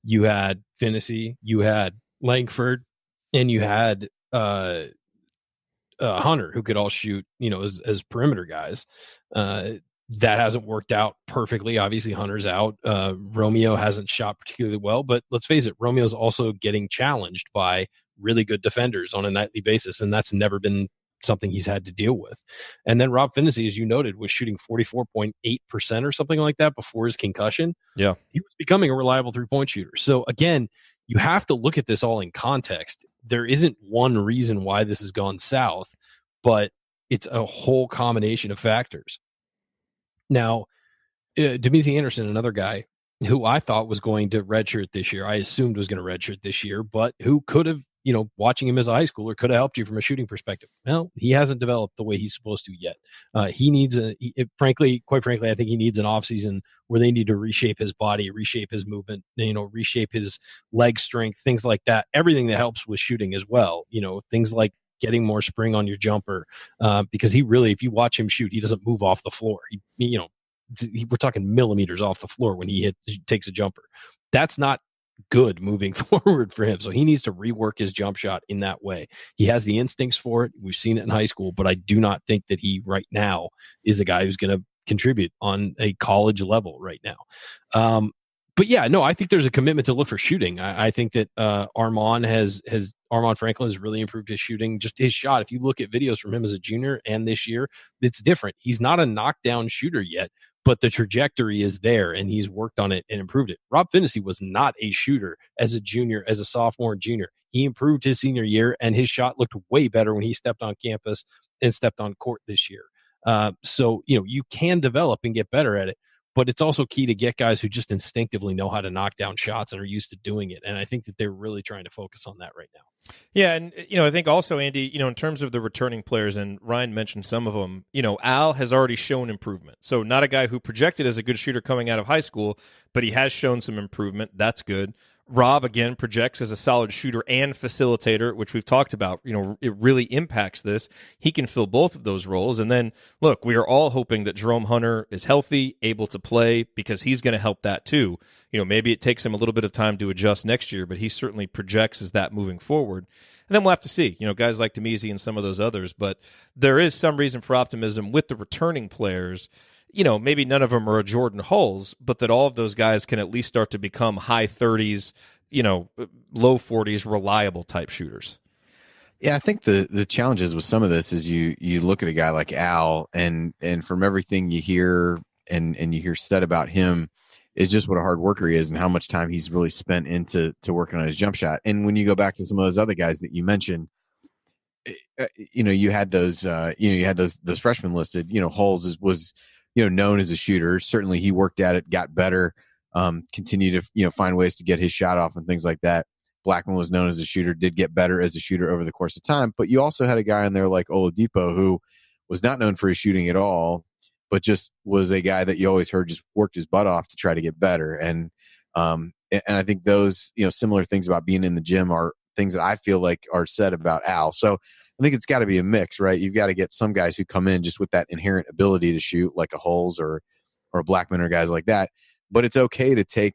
you had Finney, you had Langford, and you had Hunter, who could all shoot, as perimeter guys. That hasn't worked out perfectly. Obviously, Hunter's out. Romeo hasn't shot particularly well, but let's face it, Romeo's also getting challenged by really good defenders on a nightly basis, and that's never been something he's had to deal with. And then Rob Finney, as you noted, was shooting 44.8% or something like that before his concussion. Yeah. He was becoming a reliable three-point shooter. So again, you have to look at this all in context. There isn't one reason why this has gone south, but it's a whole combination of factors. Now, Demezy Anderson, another guy who I thought was going to redshirt this year, I assumed was going to redshirt this year, but who could have, watching him as a high schooler could have helped you from a shooting perspective. Well, he hasn't developed the way he's supposed to yet. He needs quite frankly, I think he needs an offseason where they need to reshape his body, reshape his movement, reshape his leg strength, things like that. Everything that helps with shooting as well. Things like getting more spring on your jumper, because he really, if you watch him shoot, he doesn't move off the floor. We're talking millimeters off the floor when he takes a jumper. That's not good moving forward for him. So he needs to rework his jump shot in that way. He has the instincts for it. We've seen it in high school, but I do not think that he right now is a guy who's going to contribute on a college level right now. But yeah, no, I think there's a commitment to look for shooting. I think that Armand Franklin has really improved his shooting, just his shot. If you look at videos from him as a junior and this year, it's different. He's not a knockdown shooter yet, but the trajectory is there, and he's worked on it and improved it. Rob Finney was not a shooter as a junior, as a sophomore and junior. He improved his senior year, and his shot looked way better when he stepped on campus and stepped on court this year. So you can develop and get better at it. But it's also key to get guys who just instinctively know how to knock down shots and are used to doing it. And I think that they're really trying to focus on that right now. Yeah, and I think also, Andy, in terms of the returning players, and Ryan mentioned some of them, Al has already shown improvement. So not a guy who projected as a good shooter coming out of high school, but he has shown some improvement. That's good. Rob, again, projects as a solid shooter and facilitator, which we've talked about. It really impacts this. He can fill both of those roles. And then, look, we are all hoping that Jerome Hunter is healthy, able to play, because he's going to help that too. Maybe it takes him a little bit of time to adjust next year, but he certainly projects as that moving forward. And then we'll have to see, guys like Demezy and some of those others. But there is some reason for optimism with the returning players. Maybe none of them are a Jordan Hulls, but that all of those guys can at least start to become high 30s, low 40s, reliable type shooters. Yeah, I think the challenges with some of this is you look at a guy like Al, and from everything you hear and you hear said about him is just what a hard worker he is and how much time he's really spent into working on his jump shot. And when you go back to some of those other guys that you mentioned, you had those those freshmen listed. Hulls was known as a shooter. Certainly he worked at it, got better, continued to find ways to get his shot off and things like that. Blackman was known as a shooter, did get better as a shooter over the course of time. But you also had a guy in there like Oladipo who was not known for his shooting at all, but just was a guy that you always heard just worked his butt off to try to get better. And I think those similar things about being in the gym are things that I feel like are said about Al. So I think it's got to be a mix, right? You've got to get some guys who come in just with that inherent ability to shoot, like a Hulls or a Blackman or guys like that. But it's okay to take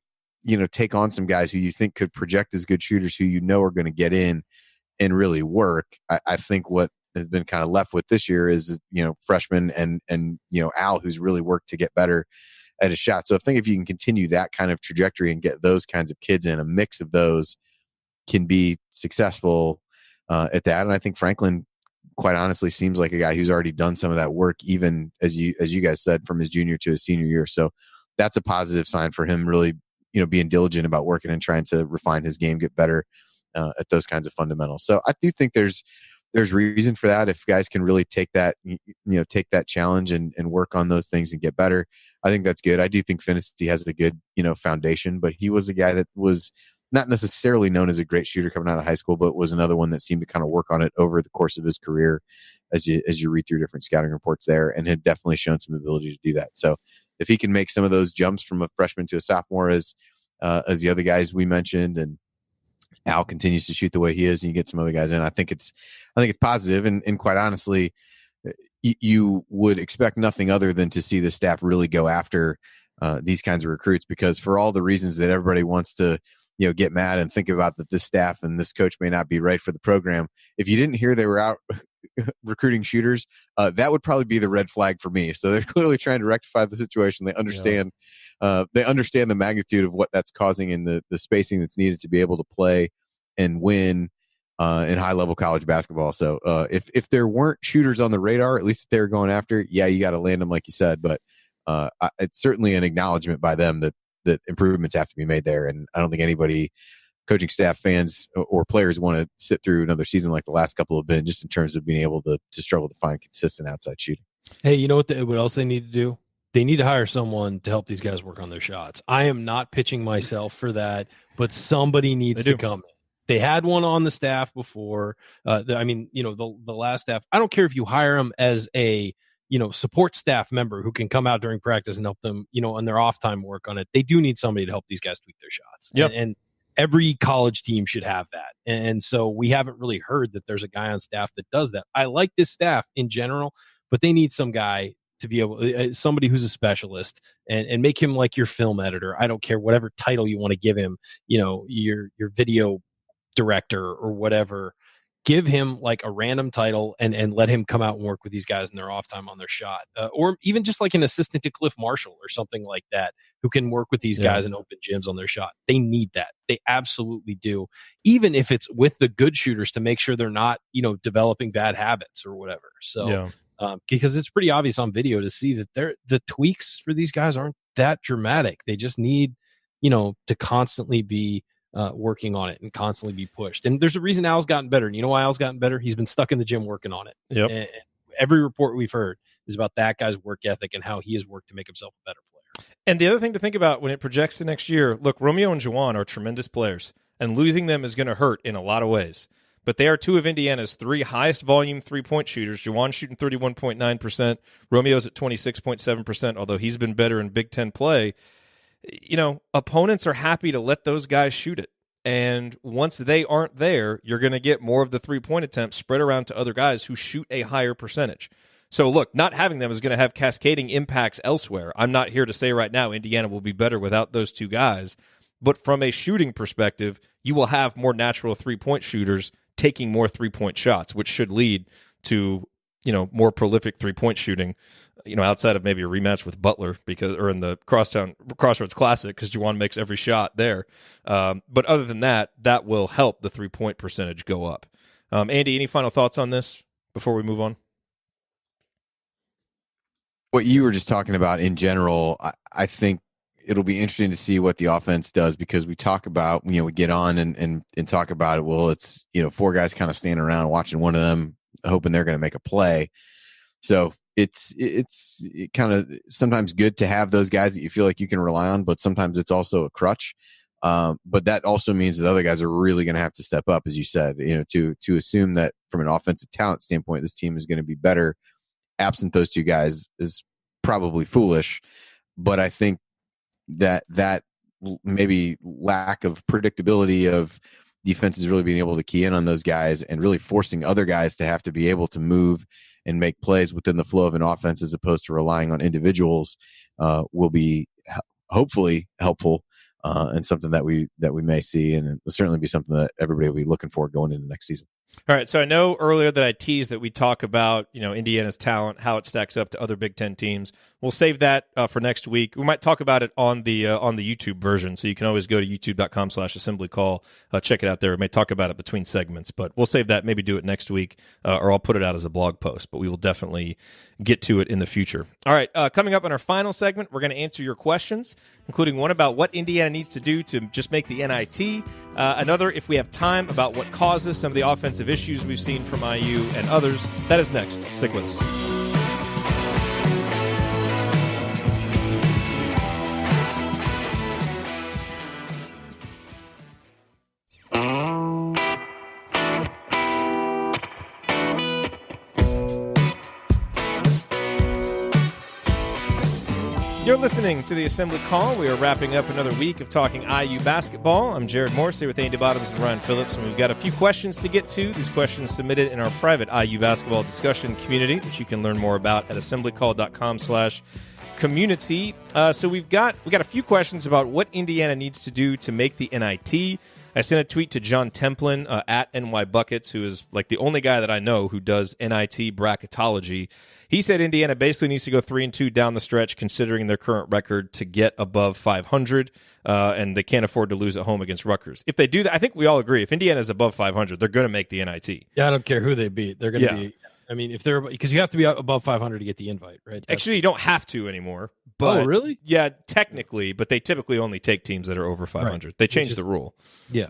on some guys who you think could project as good shooters who are going to get in and really work. I think what has been kind of left with this year is freshmen and Al, who's really worked to get better at his shot. So I think if you can continue that kind of trajectory and get those kinds of kids in, a mix of those can be successful at that. And I think Franklin, quite honestly, seems like a guy who's already done some of that work, even as you guys said, from his junior to his senior year. So that's a positive sign for him, really, being diligent about working and trying to refine his game, get better at those kinds of fundamentals. So I do think there's reason for that. If guys can really take that challenge and work on those things and get better, I think that's good. I do think Finney has a good, foundation, but he was a guy that was not necessarily known as a great shooter coming out of high school, but was another one that seemed to kind of work on it over the course of his career as you read through different scouting reports there, and had definitely shown some ability to do that. So if he can make some of those jumps from a freshman to a sophomore as the other guys we mentioned, and Al continues to shoot the way he is, and you get some other guys in, I think it's positive. And quite honestly, you would expect nothing other than to see the staff really go after these kinds of recruits, because for all the reasons that everybody wants to get mad and think about that this staff and this coach may not be right for the program, if you didn't hear they were out recruiting shooters, that would probably be the red flag for me. So they're clearly trying to rectify the situation. They understand the magnitude of what that's causing and the spacing that's needed to be able to play and win in high-level college basketball. So if there weren't shooters on the radar, at least if they were going after, yeah, you got to land them like you said. But it's certainly an acknowledgement by them that improvements have to be made there. And I don't think anybody, coaching staff, fans, or players want to sit through another season like the last couple have been, just in terms of being able to struggle to find consistent outside shooting. Hey, you know what else they need to do? They need to hire someone to help these guys work on their shots. I am not pitching myself for that, but somebody needs to come in. They had one on the staff before. The last staff, I don't care if you hire them as a, support staff member who can come out during practice and help them, on their off time work on it. They do need somebody to help these guys tweak their shots. Yep. And every college team should have that. And so we haven't really heard that there's a guy on staff that does that. I like this staff in general, but they need some guy to be able, somebody who's a specialist, and make him like your film editor. I don't care whatever title you want to give him, your video director or whatever. Give him like a random title and let him come out and work with these guys in their off time on their shot, or even just like an assistant to Cliff Marshall or something like that, who can work with these guys in open gyms on their shot. They need that. They absolutely do. Even if it's with the good shooters, to make sure they're not, developing bad habits or whatever. So, because it's pretty obvious on video to see that the tweaks for these guys aren't that dramatic. They just need, to constantly be working on it and constantly be pushed. And there's a reason Al's gotten better. And you know why Al's gotten better? He's been stuck in the gym working on it. Yep. And every report we've heard is about that guy's work ethic and how he has worked to make himself a better player. And the other thing to think about when it projects to next year, look, Romeo and Juwan are tremendous players, and losing them is going to hurt in a lot of ways. But they are two of Indiana's three highest volume three-point shooters. Juwan shooting 31.9%. Romeo's at 26.7%, although he's been better in Big Ten play. Opponents are happy to let those guys shoot it. And once they aren't there, you're going to get more of the three-point attempts spread around to other guys who shoot a higher percentage. So, look, not having them is going to have cascading impacts elsewhere. I'm not here to say right now Indiana will be better without those two guys. But from a shooting perspective, you will have more natural three-point shooters taking more three-point shots, which should lead to, more prolific three-point shooting, outside of maybe a rematch with Butler or in the Crossroads Classic, because Juwan makes every shot there. But other than that, that will help the three-point percentage go up. Andy, any final thoughts on this before we move on? What you were just talking about in general, I think it'll be interesting to see what the offense does, because we talk about, we get on and talk about it. Well, it's, four guys kind of standing around watching one of them, hoping they're going to make a play. So it's kind of sometimes good to have those guys that you feel like you can rely on, but sometimes it's also a crutch. But that also means that other guys are really going to have to step up, as you said, to assume that from an offensive talent standpoint, this team is going to be better absent those two guys is probably foolish. But I think that maybe lack of predictability of defenses really being able to key in on those guys and really forcing other guys to have to be able to move and make plays within the flow of an offense as opposed to relying on individuals will be hopefully helpful and something that we may see, and it will certainly be something that everybody will be looking for going into next season. All right, so I know earlier that I teased that we talk about, Indiana's talent, how it stacks up to other Big Ten teams. We'll save that for next week. We might talk about it on the YouTube version, so you can always go to youtube.com/assemblycall, check it out there. We may talk about it between segments, but we'll save that, maybe do it next week, or I'll put it out as a blog post, but we will definitely get to it in the future. All right, coming up in our final segment, we're going to answer your questions, including one about what Indiana needs to do to just make the NIT, another, if we have time, about what causes some of the offensive issues we've seen from IU, and others. That is next. Stick with us. You're listening to the Assembly Call. We are wrapping up another week of talking IU basketball. I'm Jerod Morse here with Andy Bottoms and Ryan Phillips, and we've got a few questions to get to. These questions submitted in our private IU basketball discussion community, which you can learn more about at assemblycall.com/community. So we've got a few questions about what Indiana needs to do to make the NIT. I sent a tweet to John Templin at NY Buckets, who is like the only guy that I know who does NIT bracketology. He said Indiana basically needs to go 3-2 down the stretch, considering their current record, to get above 500, and they can't afford to lose at home against Rutgers. If they do that, I think we all agree. If Indiana is above 500, they're going to make the NIT. Yeah, I don't care who they beat. They're going to be. I mean, if they're, because you have to be above 500 to get the invite, right? Actually, you don't have to anymore. But, really? Yeah, technically, but they typically only take teams that are over 500. Right. They changed the rule. Yeah,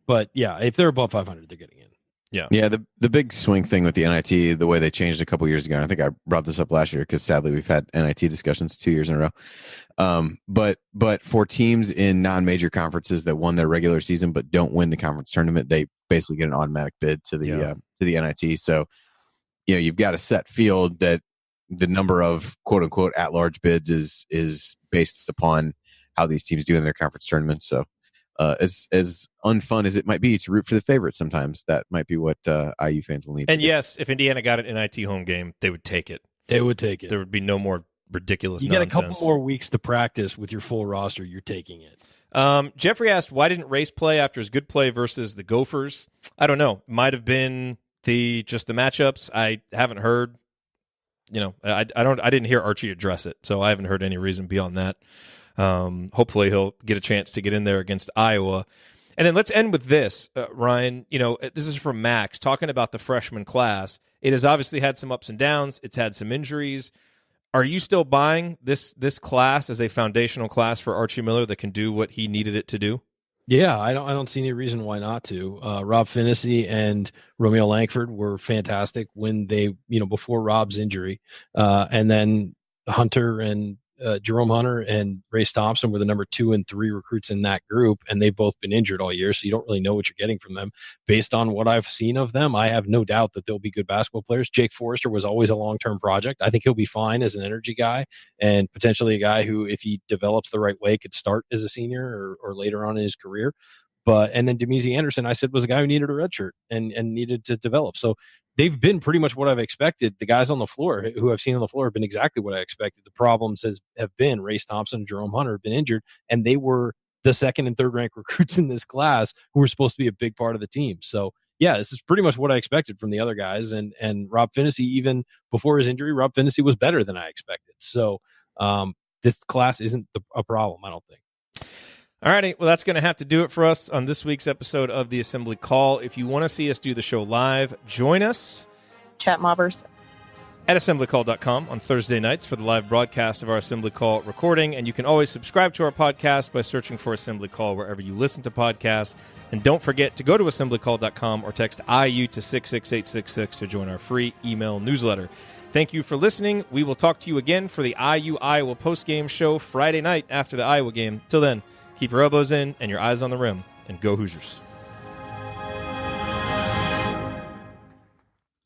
but yeah, if they're above 500, they're getting in. Yeah. The big swing thing with the NIT, the way they changed a couple years ago, and I think I brought this up last year because sadly we've had NIT discussions 2 years in a row. But for teams in non-major conferences that won their regular season but don't win the conference tournament, they basically get an automatic bid to the NIT. So, you've got a set field that the number of quote unquote at-large bids is based upon how these teams do in their conference tournaments. So. As unfun as it might be to root for the favorites sometimes, that might be what IU fans will need. And yes, if Indiana got an NIT home game, they would take it. They would take it. There would be no more ridiculous nonsense. You get a couple more weeks to practice with your full roster, you're taking it. Jeffrey asked, why didn't Race play after his good play versus the Gophers? I don't know. Might have been just the matchups. I haven't heard. I didn't hear Archie address it, so I haven't heard any reason beyond that. Hopefully he'll get a chance to get in there against Iowa. And then let's end with this, Ryan. This is from Max talking about the freshman class. It has obviously had some ups and downs. It's had some injuries. Are you still buying this class as a foundational class for Archie Miller that can do what he needed it to do? Yeah, I don't see any reason why not to. Rob Finnessy and Romeo Langford were fantastic when they, before Rob's injury, and then Hunter and Jerome Hunter and Race Thompson were the number 2 and 3 recruits in that group, and they've both been injured all year, so you don't really know what you're getting from them. Based on what I've seen of them, I have no doubt that they'll be good basketball players. Jake Forrester was always a long-term project. I think he'll be fine as an energy guy and potentially a guy who, if he develops the right way, could start as a senior or later on in his career. And then Demezy Anderson, I said, was a guy who needed a red shirt and needed to develop. So they've been pretty much what I've expected. The guys on the floor who I've seen on the floor have been exactly what I expected. The problems have been Race Thompson and Jerome Hunter have been injured, and they were the second and third ranked recruits in this class who were supposed to be a big part of the team. So yeah, this is pretty much what I expected from the other guys. And Rob Finnessy, even before his injury, Rob Finnessy was better than I expected. So this class isn't a problem, I don't think. All righty, well, that's going to have to do it for us on this week's episode of The Assembly Call. If you want to see us do the show live, join us. Chat mobbers. At assemblycall.com on Thursday nights for the live broadcast of our Assembly Call recording. And you can always subscribe to our podcast by searching for Assembly Call wherever you listen to podcasts. And don't forget to go to assemblycall.com or text IU to 66866 to join our free email newsletter. Thank you for listening. We will talk to you again for the IU Iowa postgame show Friday night after the Iowa game. Till then, keep your elbows in and your eyes on the rim, and go Hoosiers.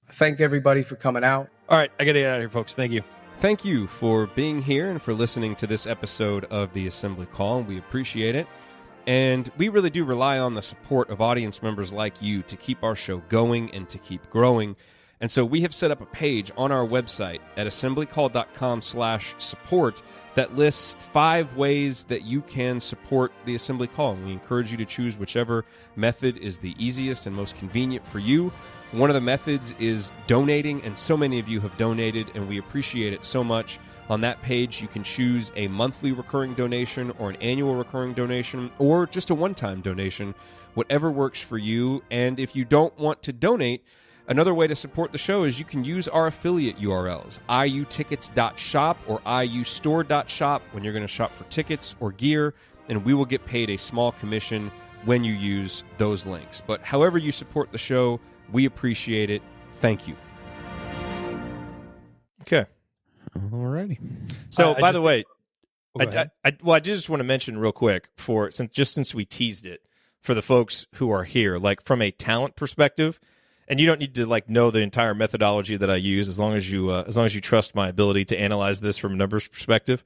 Thank everybody for coming out. All right, I got to get out of here, folks. Thank you. Thank you for being here and for listening to this episode of the Assembly Call. We appreciate it. And we really do rely on the support of audience members like you to keep our show going and to keep growing. And so we have set up a page on our website at assemblycall.com/support that lists 5 ways that you can support the Assembly Call. And we encourage you to choose whichever method is the easiest and most convenient for you. One of the methods is donating, and so many of you have donated, and we appreciate it so much. On that page, you can choose a monthly recurring donation or an annual recurring donation or just a one-time donation, whatever works for you. And if you don't want to donate, another way to support the show is you can use our affiliate URLs, iutickets.shop or iustore.shop when you're going to shop for tickets or gear, and we will get paid a small commission when you use those links. But however you support the show, we appreciate it. Thank you. Okay. Alrighty. So, by the way, I just want to mention real quick since we teased it for the folks who are here, like from a talent perspective, and you don't need to know the entire methodology that I use as long as you trust my ability to analyze this from a numbers perspective.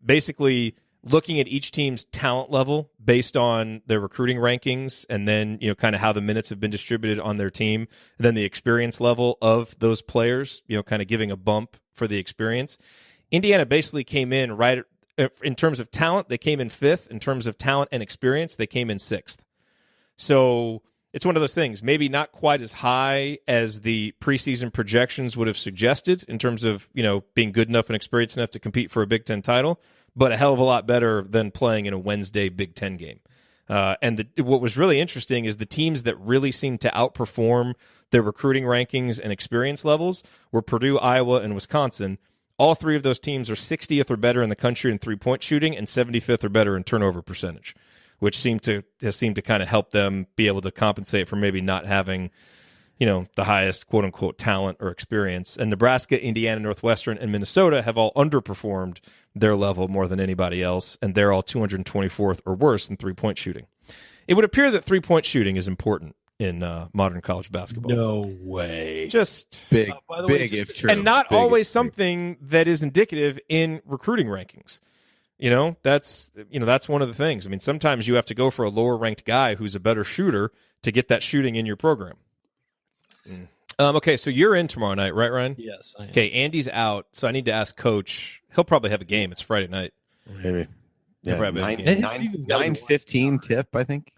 Basically, looking at each team's talent level based on their recruiting rankings, and then kind of how the minutes have been distributed on their team, and then the experience level of those players, kind of giving a bump for the experience. Indiana basically came in right in terms of talent. They came in 5th. In terms of talent and experience, they came in 6th. So it's one of those things, maybe not quite as high as the preseason projections would have suggested in terms of, being good enough and experienced enough to compete for a Big Ten title, but a hell of a lot better than playing in a Wednesday Big Ten game. And what was really interesting is the teams that really seemed to outperform their recruiting rankings and experience levels were Purdue, Iowa, and Wisconsin. All three of those teams are 60th or better in the country in three-point shooting and 75th or better in turnover percentage, which has seemed to kind of help them be able to compensate for maybe not having, the highest quote-unquote talent or experience. And Nebraska, Indiana, Northwestern, and Minnesota have all underperformed their level more than anybody else, and they're all 224th or worse in three-point shooting. It would appear that three-point shooting is important in modern college basketball. No way. Just big way, if true. And not big always something that is indicative in recruiting rankings. That's one of the things. I mean, sometimes you have to go for a lower-ranked guy who's a better shooter to get that shooting in your program. Okay, so you're in tomorrow night, right, Ryan? Yes, I am. Okay, Andy's out, so I need to ask Coach. He'll probably have a game. It's Friday night. Maybe. He'll Yeah, probably have a game. 9:15 tip, I think.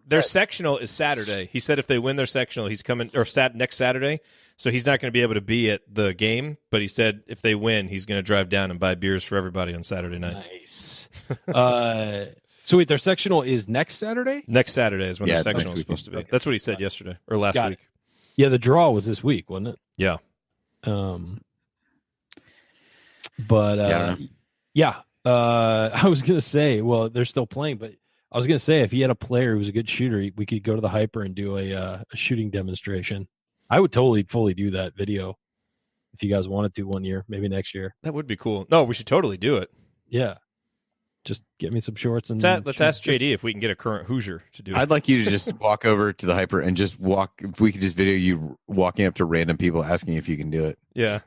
Their sectional is Saturday. He said if they win their sectional, he's coming next Saturday. So he's not going to be able to be at the game. But he said if they win, he's going to drive down and buy beers for everybody on Saturday night. Nice. So wait, their sectional is next Saturday? Next Saturday is when Yeah, their it's next sectional is supposed to be. Okay. That's what he said yesterday or last Got week. it. Yeah, the draw was this week, wasn't it? Yeah. But I was gonna say, well, they're still playing, but I was gonna say if he had a player who was a good shooter, we could go to the Hyper and do a shooting demonstration. I would totally fully do that video if you guys wanted to one year, maybe next year. That would be cool. No, we should totally do it. Yeah, just get me some shorts and let's ask JD if we can get a current Hoosier to do it. I'd like you to just walk over to the Hyper and just walk. If we could just video you walking up to random people asking if you can do it. Yeah.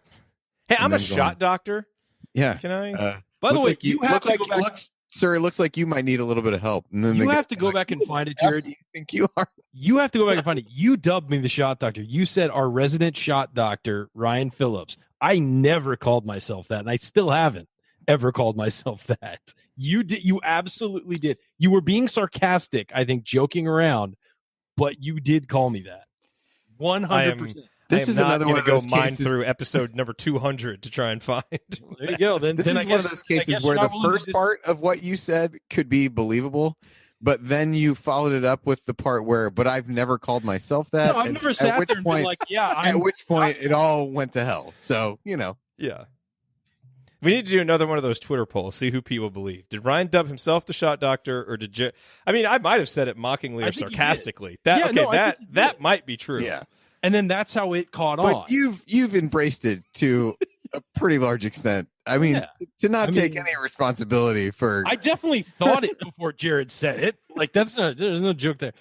Hey, I'm a then shot doctor. Yeah. Can I? By the way, like you have to go back. Sir, it looks like you might need a little bit of help. And then You they have to go back and find it, Jerod. You think you are? You have to go back and find it. You dubbed me the shot doctor. You said our resident shot doctor, Ryan Phillips. I never called myself that, and I still haven't ever called myself that. You did. You absolutely did. You were being sarcastic, I think, joking around, but you did call me that. 100%. This is another one to of go those mine cases. through episode number 200 to try and find. There you go. Then This then is I one guess, of those I cases guess where the probably first just- part of what you said could be believable, but then you followed it up with the part where, but I've never called myself that. No, I've never sat there and been like, yeah. At which point it all went to hell. So, Yeah. We need to do another one of those Twitter polls, see who people believe. Did Ryan dub himself the shot doctor, or did I mean, I might have said it mockingly or I think you did. sarcastically. Yeah, no, I think you That did. might be true. Yeah. And then that's how it caught But on. you've embraced it to a pretty large extent. I mean, Yeah. to not I take mean- any responsibility for I definitely thought it before Jerod said it. Like there's no joke there.